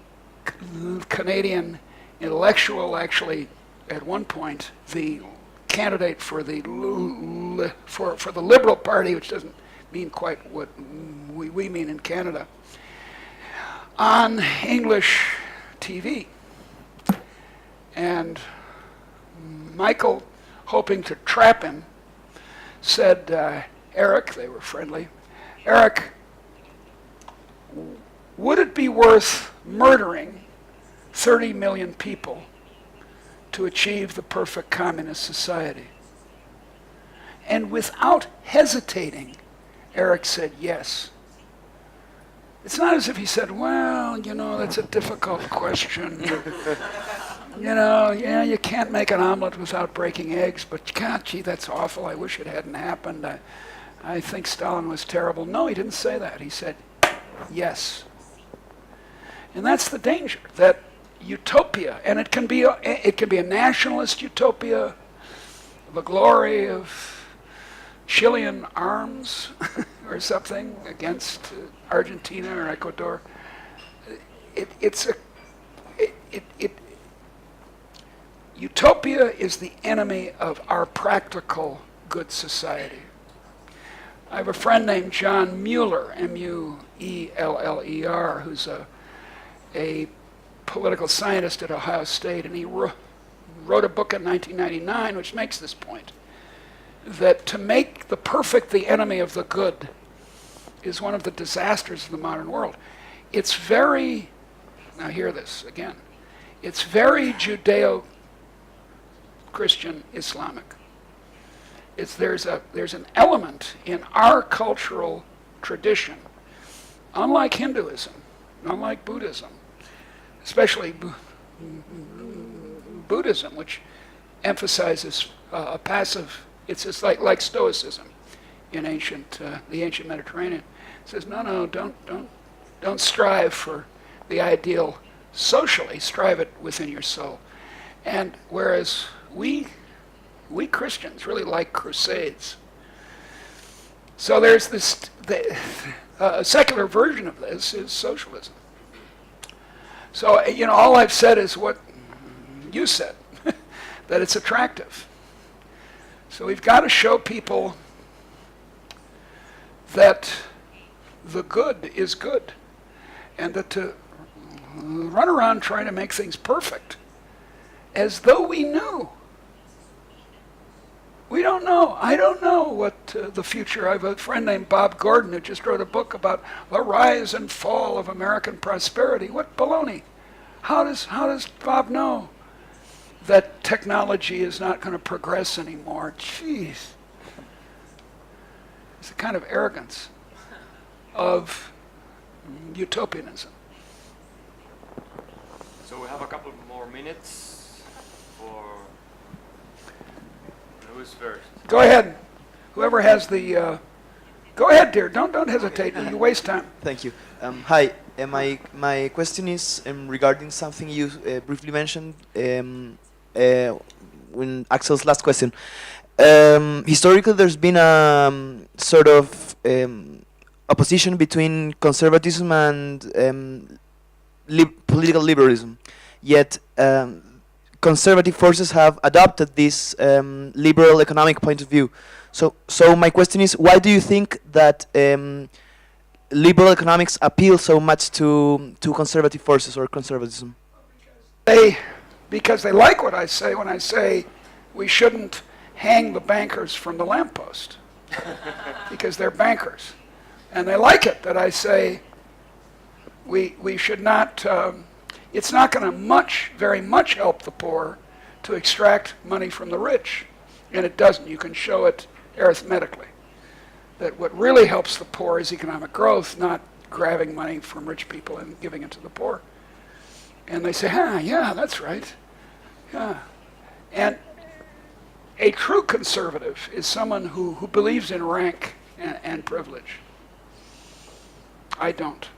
Canadian intellectual, actually at one point the candidate for the Liberal Party, which doesn't mean quite what we mean in Canada, on English TV. And Michael, hoping to trap him, said, Eric, they were friendly, Eric, would it be worth murdering 30 million people to achieve the perfect communist society? And without hesitating, Eric said yes. It's not as if he said, well, that's a difficult question. You can't make an omelet without breaking eggs, but God, gee, that's awful. I wish it hadn't happened. I think Stalin was terrible. No, he didn't say that. He said yes. And that's the danger, that utopia, and it can be a nationalist utopia, the glory of Chilean arms or something against Argentina or Ecuador. Utopia is the enemy of our practical good society. I have a friend named John Mueller, M-U-E-L-L-E-R, who's a political scientist at Ohio State, and he wrote a book in 1999 which makes this point, that to make the perfect the enemy of the good is one of the disasters of the modern world. It's very, now hear this again, it's very Judeo-Christian Islamic. There's an element in our cultural tradition, unlike Hinduism, unlike Buddhism, especially Buddhism, which emphasizes a passive. It's just like Stoicism in the ancient Mediterranean. It says, no, don't strive for the ideal socially. Strive it within your soul. And whereas we Christians really like crusades. So there's this. A secular version of this is socialism. So all I've said is what you said, that it's attractive. So we've got to show people that the good is good, and that to run around trying to make things perfect as though we knew. We don't know. I don't know what the future. I have a friend named Bob Gordon who just wrote a book about the rise and fall of American prosperity. What baloney? How does Bob know that technology is not going to progress anymore? Jeez. It's a kind of arrogance of utopianism. So we have a couple more minutes for who's first. Go ahead. Whoever has the. Go ahead, dear. Don't hesitate. You waste time. Thank you. Hi. My question is regarding something you briefly mentioned when Axel's last question. Historically, there's been a sort of opposition between conservatism and political liberalism. Yet conservative forces have adopted this liberal economic point of view. So my question is, why do you think that liberal economics appeal so much to conservative forces or conservatism? Because they like what I say when I say we shouldn't hang the bankers from the lamppost, because they're bankers. And they like it that I say we should not, it's not going to very much help the poor to extract money from the rich. And it doesn't. You can show it arithmetically. That what really helps the poor is economic growth, not grabbing money from rich people and giving it to the poor. And they say, yeah, that's right. Yeah. And a true conservative is someone who believes in rank and privilege. I don't.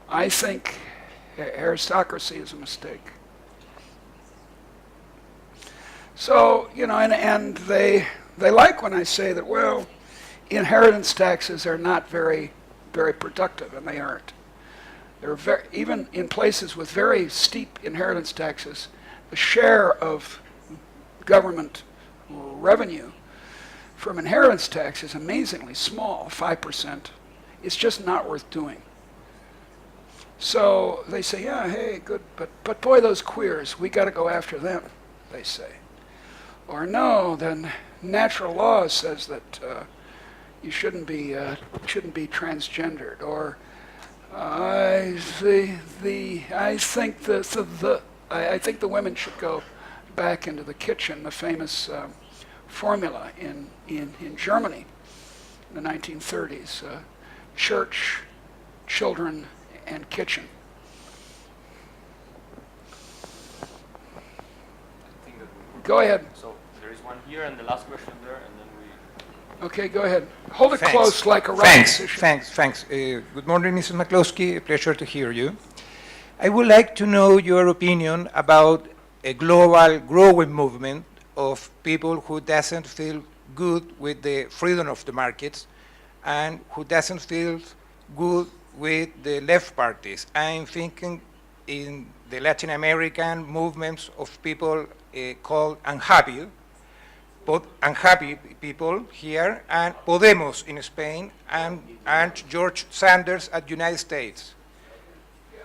I think aristocracy is a mistake. So, and they like when I say that, well, inheritance taxes are not very, very productive, and they aren't. They're even in places with very steep inheritance taxes, the share of government revenue from inheritance tax is amazingly small, 5%. It's just not worth doing. So they say, yeah, hey, good, but boy, those queers, we got to go after them, they say. Or no, then natural law says that you shouldn't be transgendered. Or I think the women should go back into the kitchen. The famous formula in Germany in the 1930s: church, children, and kitchen. Go ahead. So there is one here, and the last question there, and then we... Okay, go ahead. Hold it close like a rocket position. Thanks. Good morning, Mrs. McCloskey. A pleasure to hear you. I would like to know your opinion about a global growing movement of people who doesn't feel good with the freedom of the markets and who doesn't feel good with the left parties. I'm thinking in the Latin American movements of people called unhappy people here, and Podemos in Spain, and George Sanders at United States.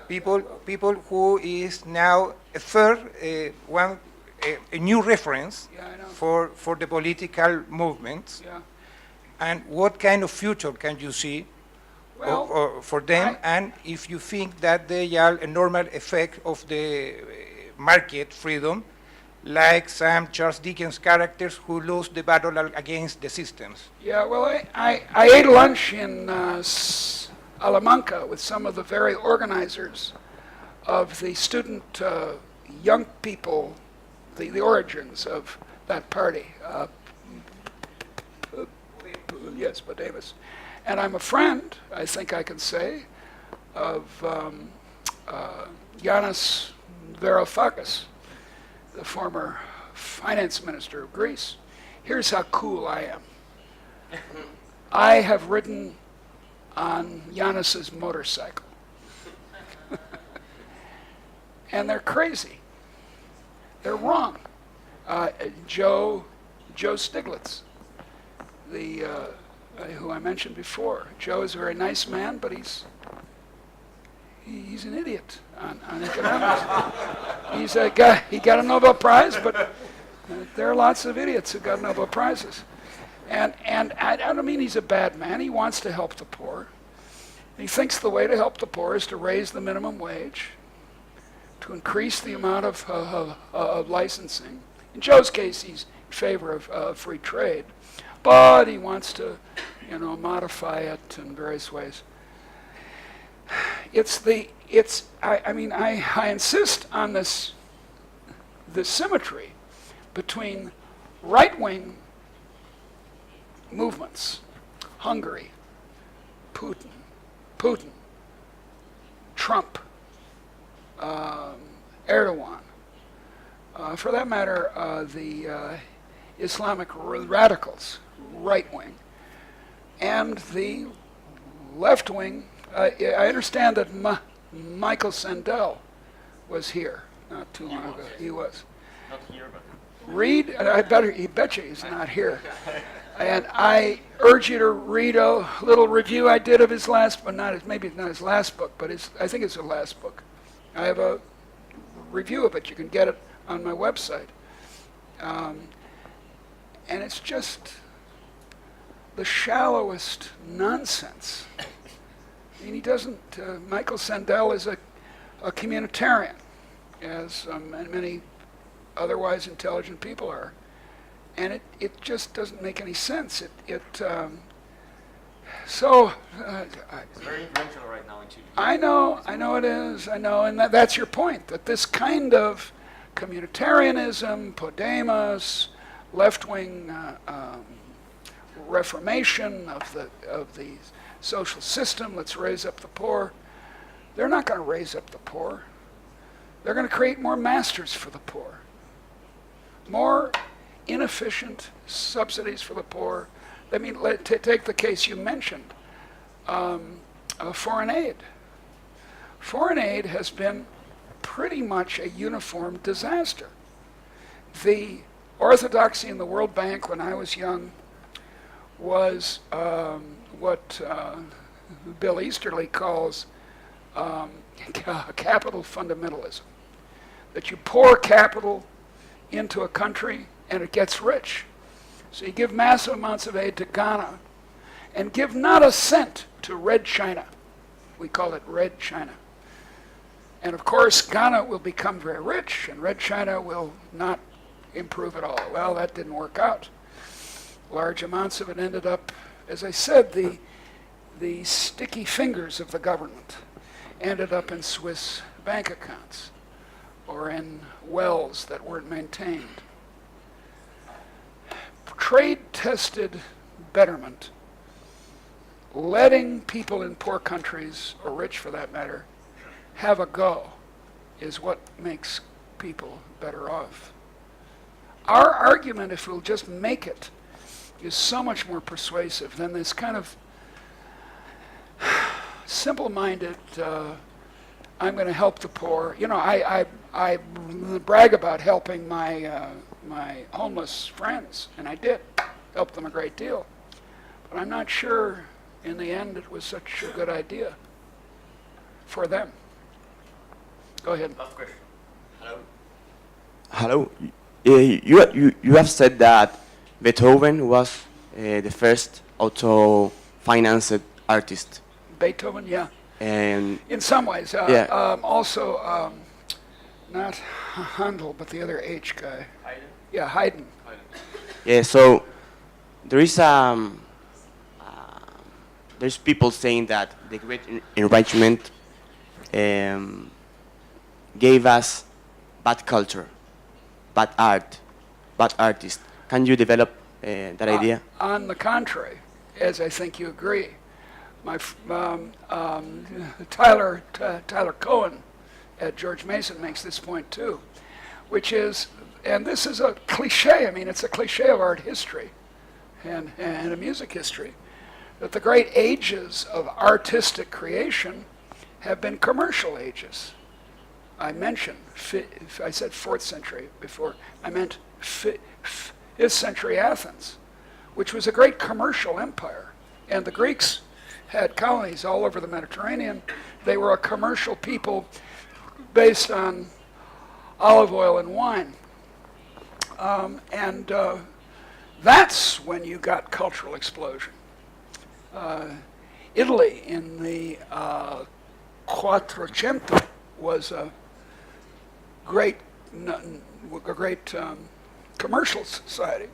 People who is now a new reference for the political movements. Yeah. And what kind of future can you see for them, and if you think that they are a normal effect of the market freedom, like some Charles Dickens characters who lose the battle against the systems? Yeah, well, I ate lunch in Salamanca with some of the very organizers of the student young people, the origins of that party. Yes, Podemos. And I'm a friend, I think I can say, of Yanis Varoufakis, the former finance minister of Greece. Here's how cool I am. I have ridden on Yanis's motorcycle. And they're crazy. They're wrong. Joe Stiglitz, who I mentioned before. Joe is a very nice man, but he's an idiot on economics. He's a guy. He got a Nobel Prize, but there are lots of idiots who got Nobel Prizes. And I don't mean he's a bad man. He wants to help the poor. He thinks the way to help the poor is to raise the minimum wage, to increase the amount of licensing. In Joe's case, he's in favor of free trade, but he wants to, modify it in various ways. I insist on this symmetry between right-wing movements, Hungary, Putin, Trump, Erdogan, for that matter, the Islamic radicals, right-wing, and the left wing, I understand that Michael Sandel was here not too long ago. He was. Not here, but Read, I bet you he's not here. And I urge you to read a little review I did of his last, but maybe not his last book, but I think it's the last book. I have a review of it. You can get it on my website. And it's just the shallowest nonsense. I mean, he doesn't, Michael Sandel is a communitarian, as many otherwise intelligent people are. And it just doesn't make any sense. it's very influential right now in Chile. I know it is, and that's your point, that this kind of communitarianism, Podemos, left-wing reformation of the social system, let's raise up the poor, they're not going to raise up the poor. They're going to create more masters for the poor. More inefficient subsidies for the poor. I mean, take the case you mentioned, foreign aid. Foreign aid has been pretty much a uniform disaster. The orthodoxy in the World Bank when I was young was what Bill Easterly calls capital fundamentalism. That you pour capital into a country and it gets rich. So you give massive amounts of aid to Ghana and give not a cent to Red China. We call it Red China. And of course, Ghana will become very rich and Red China will not improve at all. Well, that didn't work out. Large amounts of it ended up, as I said, the sticky fingers of the government ended up in Swiss bank accounts or in wells that weren't maintained. Trade-tested betterment, letting people in poor countries, or rich for that matter, have a go, is what makes people better off. Our argument, if we'll just make it, is so much more persuasive than this kind of simple-minded, I'm going to help the poor. You know, I brag about helping my homeless friends, and I did help them a great deal. But I'm not sure in the end it was such a good idea for them. Go ahead. Last question. Hello. You have said that Beethoven was the first auto-financed artist. Beethoven, yeah. And In some ways. Yeah. Also, not Handel, but the other H guy. Haydn? Yeah, Haydn. yeah, so there is there's people saying that the Great Enlightenment gave us bad culture, bad art, bad artists. Can you develop that idea? On the contrary, as I think you agree, Tyler Cohen at George Mason makes this point too, which is, and this is a cliche, I mean, it's a cliche of art history and a music history, that the great ages of artistic creation have been commercial ages. I mentioned, I said 4th century before, I meant 5th century Athens, which was a great commercial empire. And the Greeks had colonies all over the Mediterranean. They were a commercial people based on olive oil and wine. That's when you got cultural explosion. Italy in the Quattrocento was a great commercial society.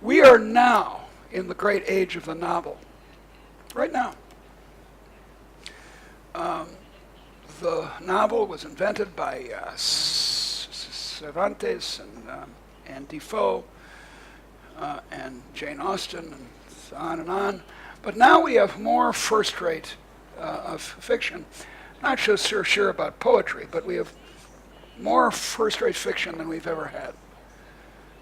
We are now in the great age of the novel, right now. The novel was invented by Cervantes and Defoe and Jane Austen and so on and on. But now we have more first-rate of fiction. Not so sure about poetry, but we have more first-rate fiction than we've ever had.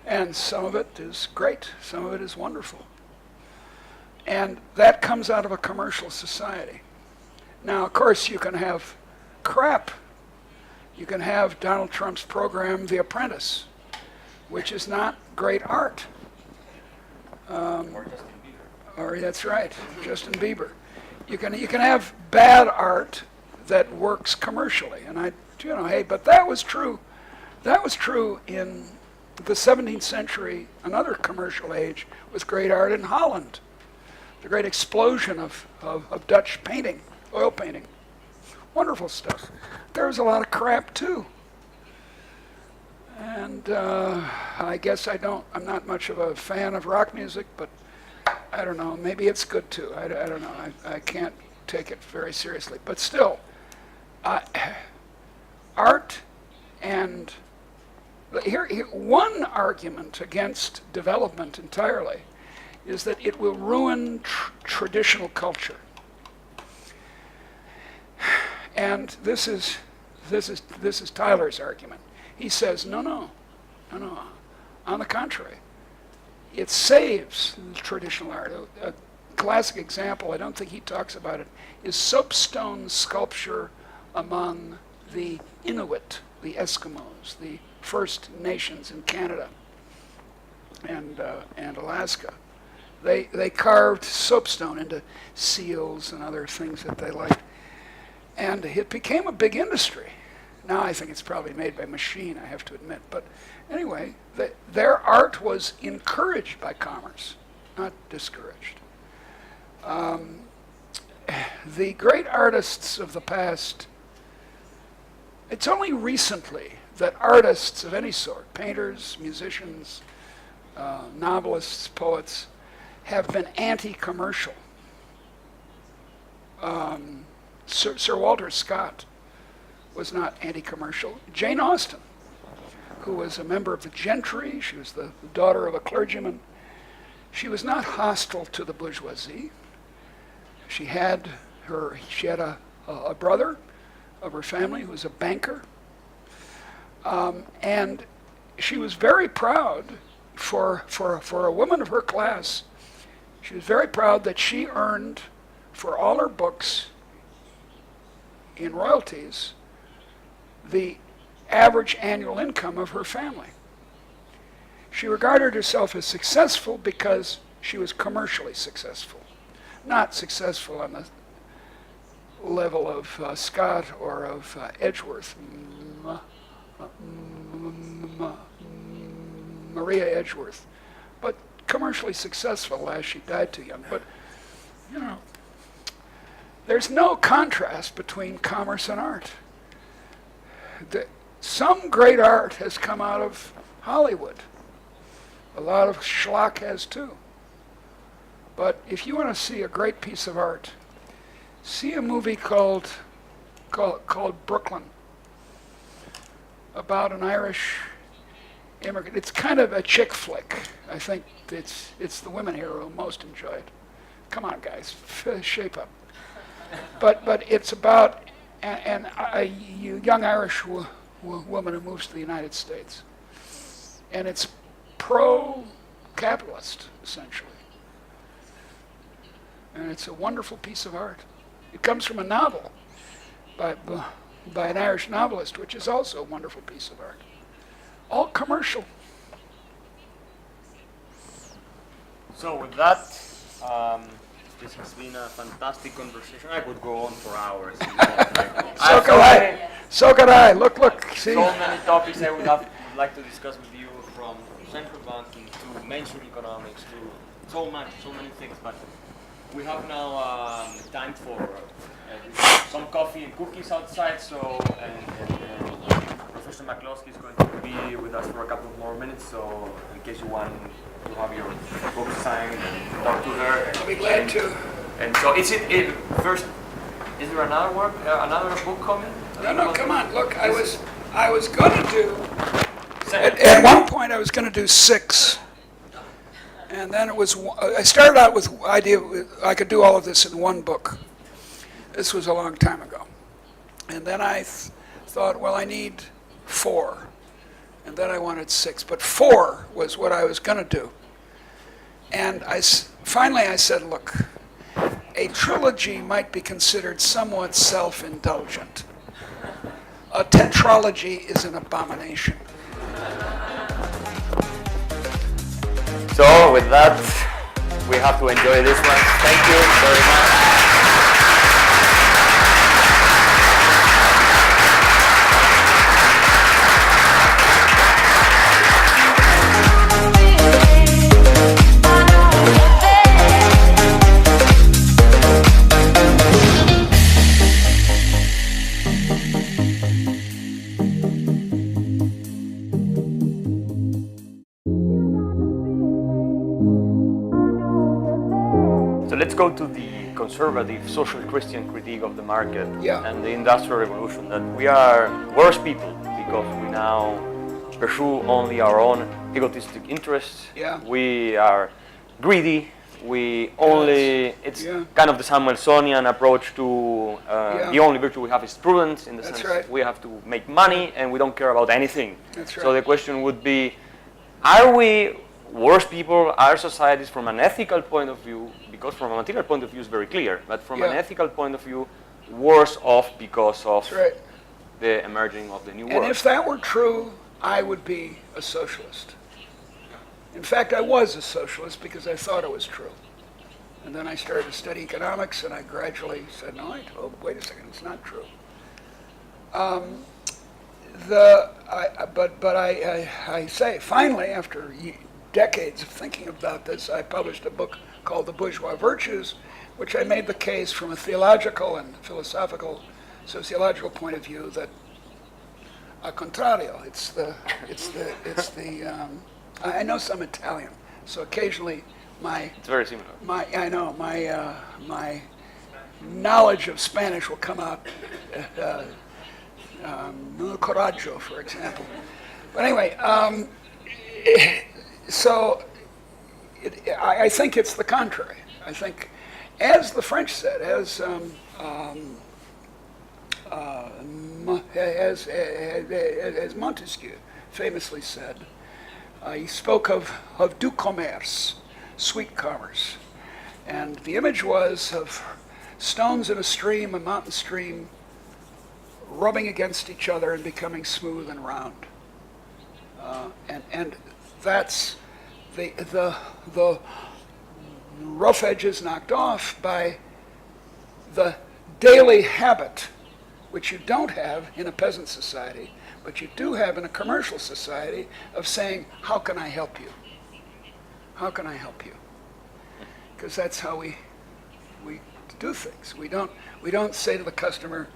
And some of it is great, some of it is wonderful. And that comes out of a commercial society. Now, of course, you can have crap. You can have Donald Trump's program, The Apprentice, which is not great art. Or Justin Bieber. Or that's right, Justin Bieber. You can have bad art that works commercially, and hey, but that was true. That was true in the 17th century. Another commercial age was great art in Holland. The great explosion of Dutch painting, oil painting, wonderful stuff. There was a lot of crap too. And I guess I'm not much of a fan of rock music, but I don't know, maybe it's good too. I don't know, I can't take it very seriously. But still, art and, here, one argument against development entirely is that it will ruin traditional culture. And this is Tyler's argument. He says, no. On the contrary, it saves traditional art. A classic example, I don't think he talks about it, is soapstone sculpture among the Inuit, the Eskimos, the First Nations in Canada and Alaska. They carved soapstone into seals and other things that they liked. And it became a big industry. Now I think it's probably made by machine, I have to admit. But anyway, their art was encouraged by commerce, not discouraged. The great artists of the past, it's only recently that artists of any sort, painters, musicians, novelists, poets, have been anti-commercial. Sir Walter Scott was not anti-commercial. Jane Austen, who was a member of the gentry, she was the daughter of a clergyman, she was not hostile to the bourgeoisie. She had a brother of her family who was a banker, and she was very proud for a woman of her class. She was very proud that she earned for all her books in royalties the average annual income of her family. She regarded herself as successful because she was commercially successful, not successful on the level of Scott or of Edgeworth, Maria Edgeworth, but commercially successful as she died too young. But, there's no contrast between commerce and art. Some great art has come out of Hollywood. A lot of schlock has too. But if you want to see a great piece of art, see a movie called Brooklyn, about an Irish immigrant. It's kind of a chick flick. I think it's the women here who most enjoy it. Come on, guys, shape up. But it's about a young Irish woman who moves to the United States. And it's pro-capitalist, essentially. And it's a wonderful piece of art. It comes from a novel by an Irish novelist, which is also a wonderful piece of art. All commercial. So with that, this has been a fantastic conversation. I could go on for hours. So could I. Look, see. So many topics I would like to discuss with you, from central banking to mainstream economics to so many things. But we have now time for some coffee and cookies outside. So and Professor McCloskey is going to be with us for a couple more minutes. So in case you want to have your book signed and talk to her. I'll be glad to. And so is there another book coming? No, come on. Look, I was going to do, at one point I was going to do 6. And then I started out with the idea I could do all of this in one book. This was a long time ago. And then I thought, well, I need 4. And then I wanted 6. But 4 was what I was going to do. And finally I said, look, a trilogy might be considered somewhat self-indulgent. A tetralogy is an abomination. So with that, we have to enjoy this one. Thank you very much. Let's go to the conservative social Christian critique of the market and the Industrial Revolution, that we are worse people because we now pursue only our own egotistic interests. We are greedy. We only, it's kind of the Samuelsonian approach to the only virtue we have is prudence, in the sense we have to make money and we don't care about anything. So the question would be, are we worse people? Are societies from an ethical point of view, because from a material point of view is very clear, but from an ethical point of view, worse off because of the emerging of the new world? And if that were true, I would be a socialist. In fact, I was a socialist because I thought it was true. And then I started to study economics, and I gradually said, no, wait a second, it's not true. I say, finally, after decades of thinking about this, I published a book called The Bourgeois Virtues, which I made the case from a theological and philosophical, sociological point of view that, al contrario, I know some Italian, so occasionally it's very similar. My knowledge of Spanish will come out. Coraggio, for example. But anyway, I think it's the contrary. I think, as the French said, as Montesquieu famously said, he spoke of du commerce, sweet commerce. And the image was of stones in a stream, a mountain stream, rubbing against each other and becoming smooth and round. And that's the rough edges knocked off by the daily habit, which you don't have in a peasant society, but you do have in a commercial society, of saying, how can I help you? How can I help you? Because that's how we do things. We don't say to the customer,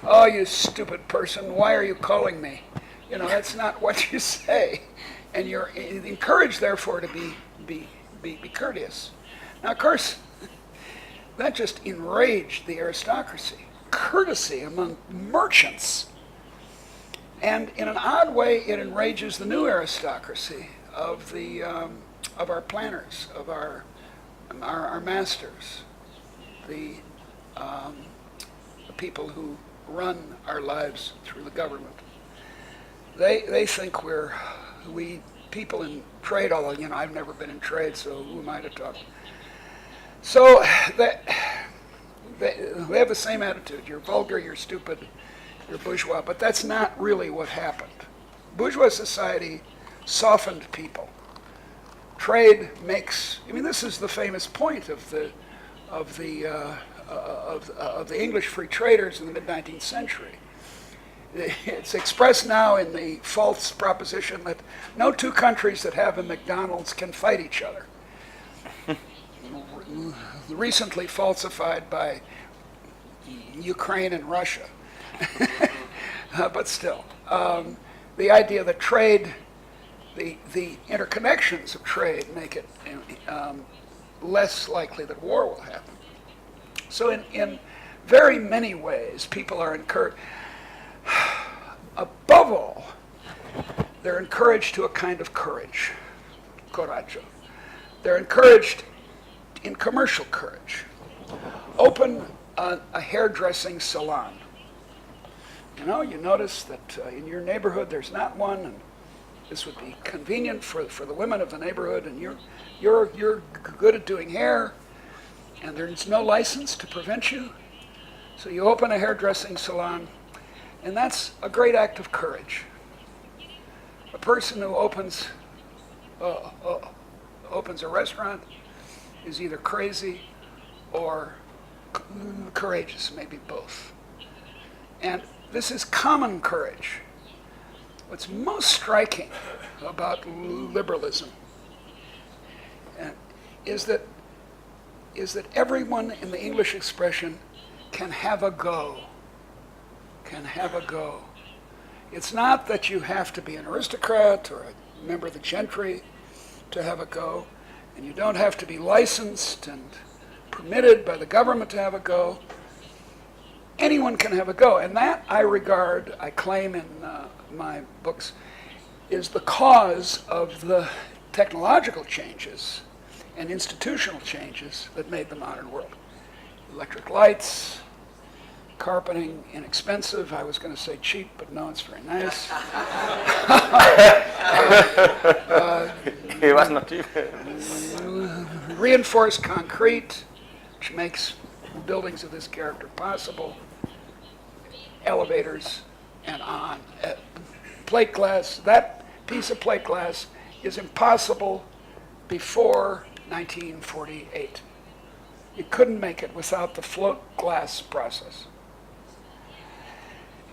oh, you stupid person, why are you calling me? You know, that's not what you say. And you're encouraged, therefore, to be courteous. Now, of course, that just enraged the aristocracy. Courtesy among merchants. And in an odd way, it enrages the new aristocracy of our planners, of our masters, the people who run our lives through the government. They think we people in trade, although, you know, I've never been in trade, so who am I to talk? So they have the same attitude. You're vulgar, you're stupid, you're bourgeois, but that's not really what happened. Bourgeois society softened people. Trade makes, I mean, this is the famous point of the English free traders in the mid-19th century. It's expressed now in the false proposition that no two countries that have a McDonald's can fight each other. Recently falsified by Ukraine and Russia. But still, the idea that trade, the interconnections of trade make it less likely that war will happen. So in very many ways, people are encouraged. Above all, they're encouraged to a kind of courage, coraggio. They're encouraged in commercial courage. Open a hairdressing salon. You know, you notice that in your neighborhood there's not one, and this would be convenient for the women of the neighborhood, and you're good at doing hair, and there's no license to prevent you. So you open a hairdressing salon, and that's a great act of courage. A person who opens a restaurant is either crazy or courageous, maybe both. And this is common courage. What's most striking about liberalism is that everyone in the English expression can have a go. Can have a go. It's not that you have to be an aristocrat or a member of the gentry to have a go, and you don't have to be licensed and permitted by the government to have a go. Anyone can have a go, and that I claim in my books, is the cause of the technological changes and institutional changes that made the modern world. Electric lights, carpeting, inexpensive. I was going to say cheap, but no, it's very nice. It was not cheap. Reinforced concrete, which makes buildings of this character possible. Elevators and on. Plate glass, that piece of plate glass is impossible before 1948. You couldn't make it without the float glass process.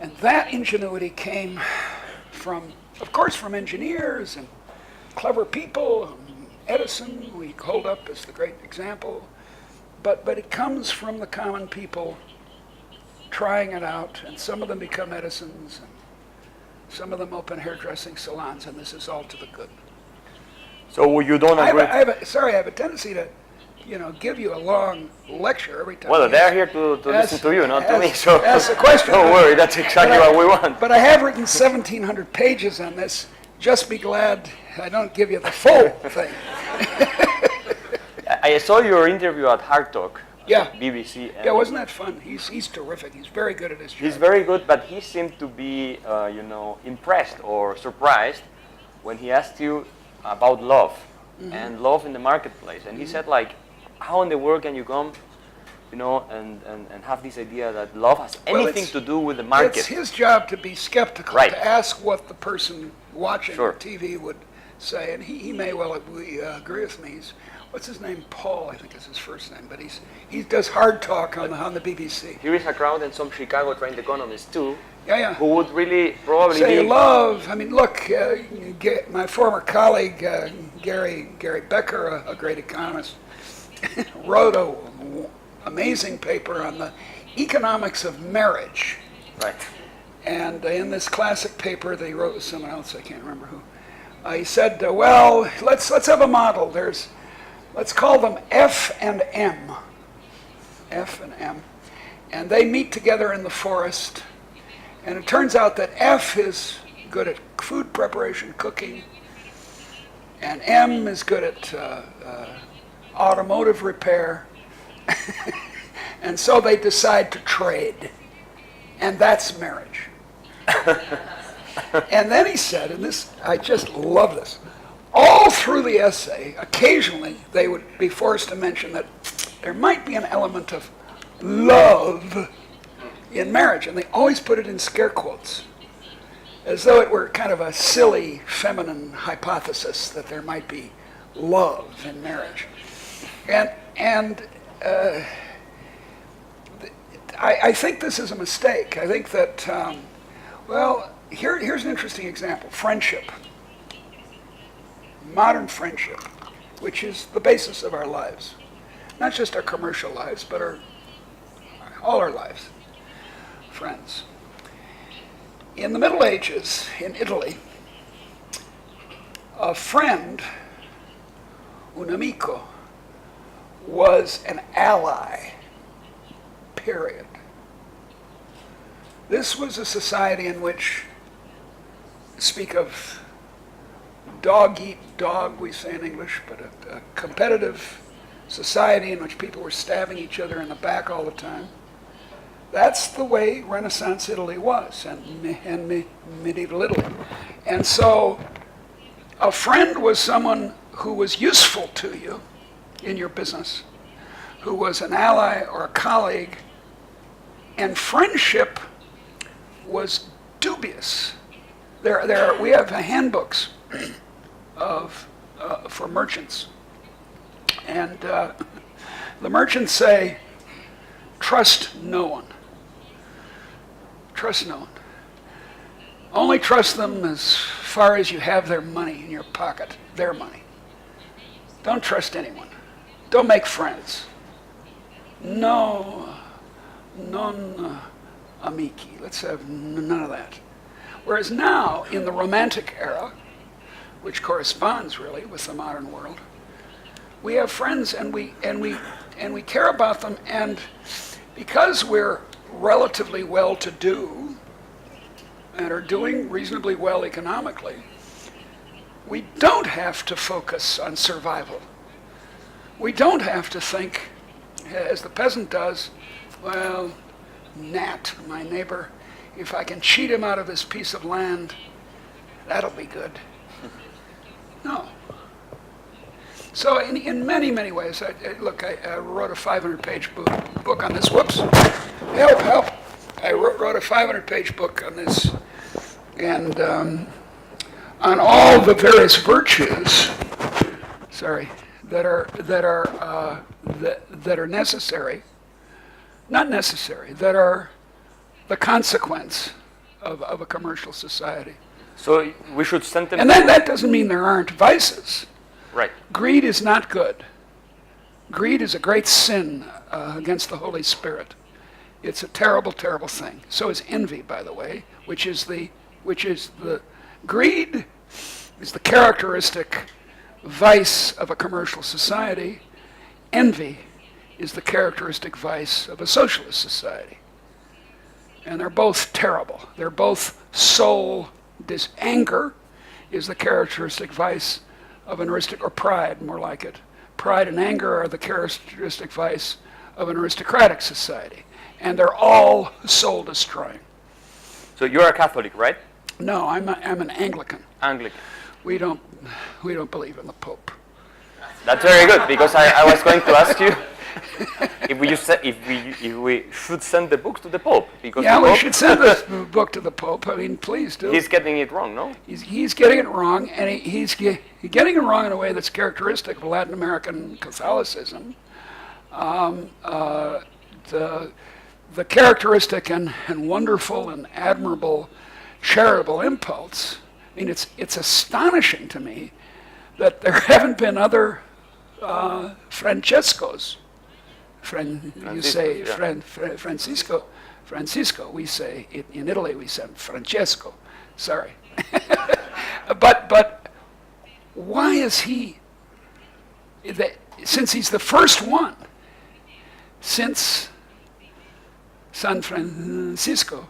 And that ingenuity came from, of course, from engineers and clever people. Edison, we hold up as the great example. But it comes from the common people trying it out, and some of them become Edisons, and some of them open hairdressing salons, and this is all to the good. So you don't agree? I have a tendency to, give you a long lecture every time. Well, they're here to listen to you, not to me. So ask a question. Don't worry, that's exactly what we want. But I have written 1,700 pages on this. Just be glad I don't give you the full thing. I saw your interview at Hard Talk. Yeah. BBC. Yeah, wasn't that fun? He's terrific. He's very good at his job. He's very good, but he seemed to be, impressed or surprised when he asked you about love and love in the marketplace. And he said, how in the world can you come, and have this idea that love has anything to do with the market? It's his job to be skeptical, right. To ask what the person watching Sure. TV would say. And he may well agree with me. What's his name? Paul, I think is his first name. But he does hard talk on the BBC. Here is a crowd and some Chicago-trained economists too, Yeah. who would really probably Say be... love. I mean, look, my former colleague, Gary Becker, a great economist, wrote an amazing paper on the economics of marriage. Right. And in this classic paper that he wrote with someone else, I can't remember who, he said, well, let's have a model. Let's call them F and M. F and M. And they meet together in the forest. And it turns out that F is good at food preparation, cooking. And M is good at automotive repair. And so they decide to trade. And that's marriage. And then he said, and this, I just love this, all through the essay, occasionally they would be forced to mention that there might be an element of love in marriage, and they always put it in scare quotes, as though it were kind of a silly feminine hypothesis that there might be love in marriage. And I think this is a mistake. I think that, here's an interesting example. Friendship. Modern friendship, which is the basis of our lives. Not just our commercial lives, but all our lives. Friends. In the Middle Ages, in Italy, a friend, un amico, was an ally, period. This was a society in which, speak of dog eat dog, we say in English, but a competitive society in which people were stabbing each other in the back all the time. That's the way Renaissance Italy was, and medieval Italy. And so A friend was someone who was useful to you in your business, who was an ally or a colleague, and friendship was dubious. We have handbooks for merchants, and the merchants say, trust no one. Trust no one. Only trust them as far as you have their money in your pocket, their money. Don't trust anyone. Don't make friends. No, non amici. Let's have none of that. Whereas now, in the Romantic era, which corresponds really with the modern world, we have friends and we care about them, and because we're relatively well-to-do and are doing reasonably well economically, we don't have to focus on survival. We don't have to think, as the peasant does, well, Nat, my neighbor, if I can cheat him out of this piece of land, that'll be good. No. So in many, many ways, I wrote a 500-page book on this. Whoops. Help. I wrote a 500-page book on this, and on all the various virtues, that are necessary, not necessary, that are the consequence of a commercial society. So we should send them. And that doesn't mean there aren't vices. Right. Greed is not good. Greed is a great sin against the Holy Spirit. It's a terrible, terrible thing. So is envy, by the way, which is the greed is the characteristic vice of a commercial society. Envy is the characteristic vice of a socialist society. And they're both terrible. They're both soul. Anger is the characteristic vice of an aristocrat, or pride, more like it. Pride and anger are the characteristic vice of an aristocratic society. And they're all soul-destroying. So you're a Catholic, right? No, I'm an Anglican. Anglican. We don't believe in the Pope. That's very good, because I was going to ask you if we should send the book to the Pope. Because yeah, the we Pope should send this book to the Pope. I mean, please do. He's getting it wrong, no? He's getting it wrong, and he's getting it wrong in a way that's characteristic of Latin American Catholicism. The characteristic and wonderful and admirable charitable impulse. I mean, it's astonishing to me that there haven't been other Francescos. You say yeah. Francisco. We say in Italy we say Francesco. Sorry, but why is he? Since he's the first one, since San Francisco,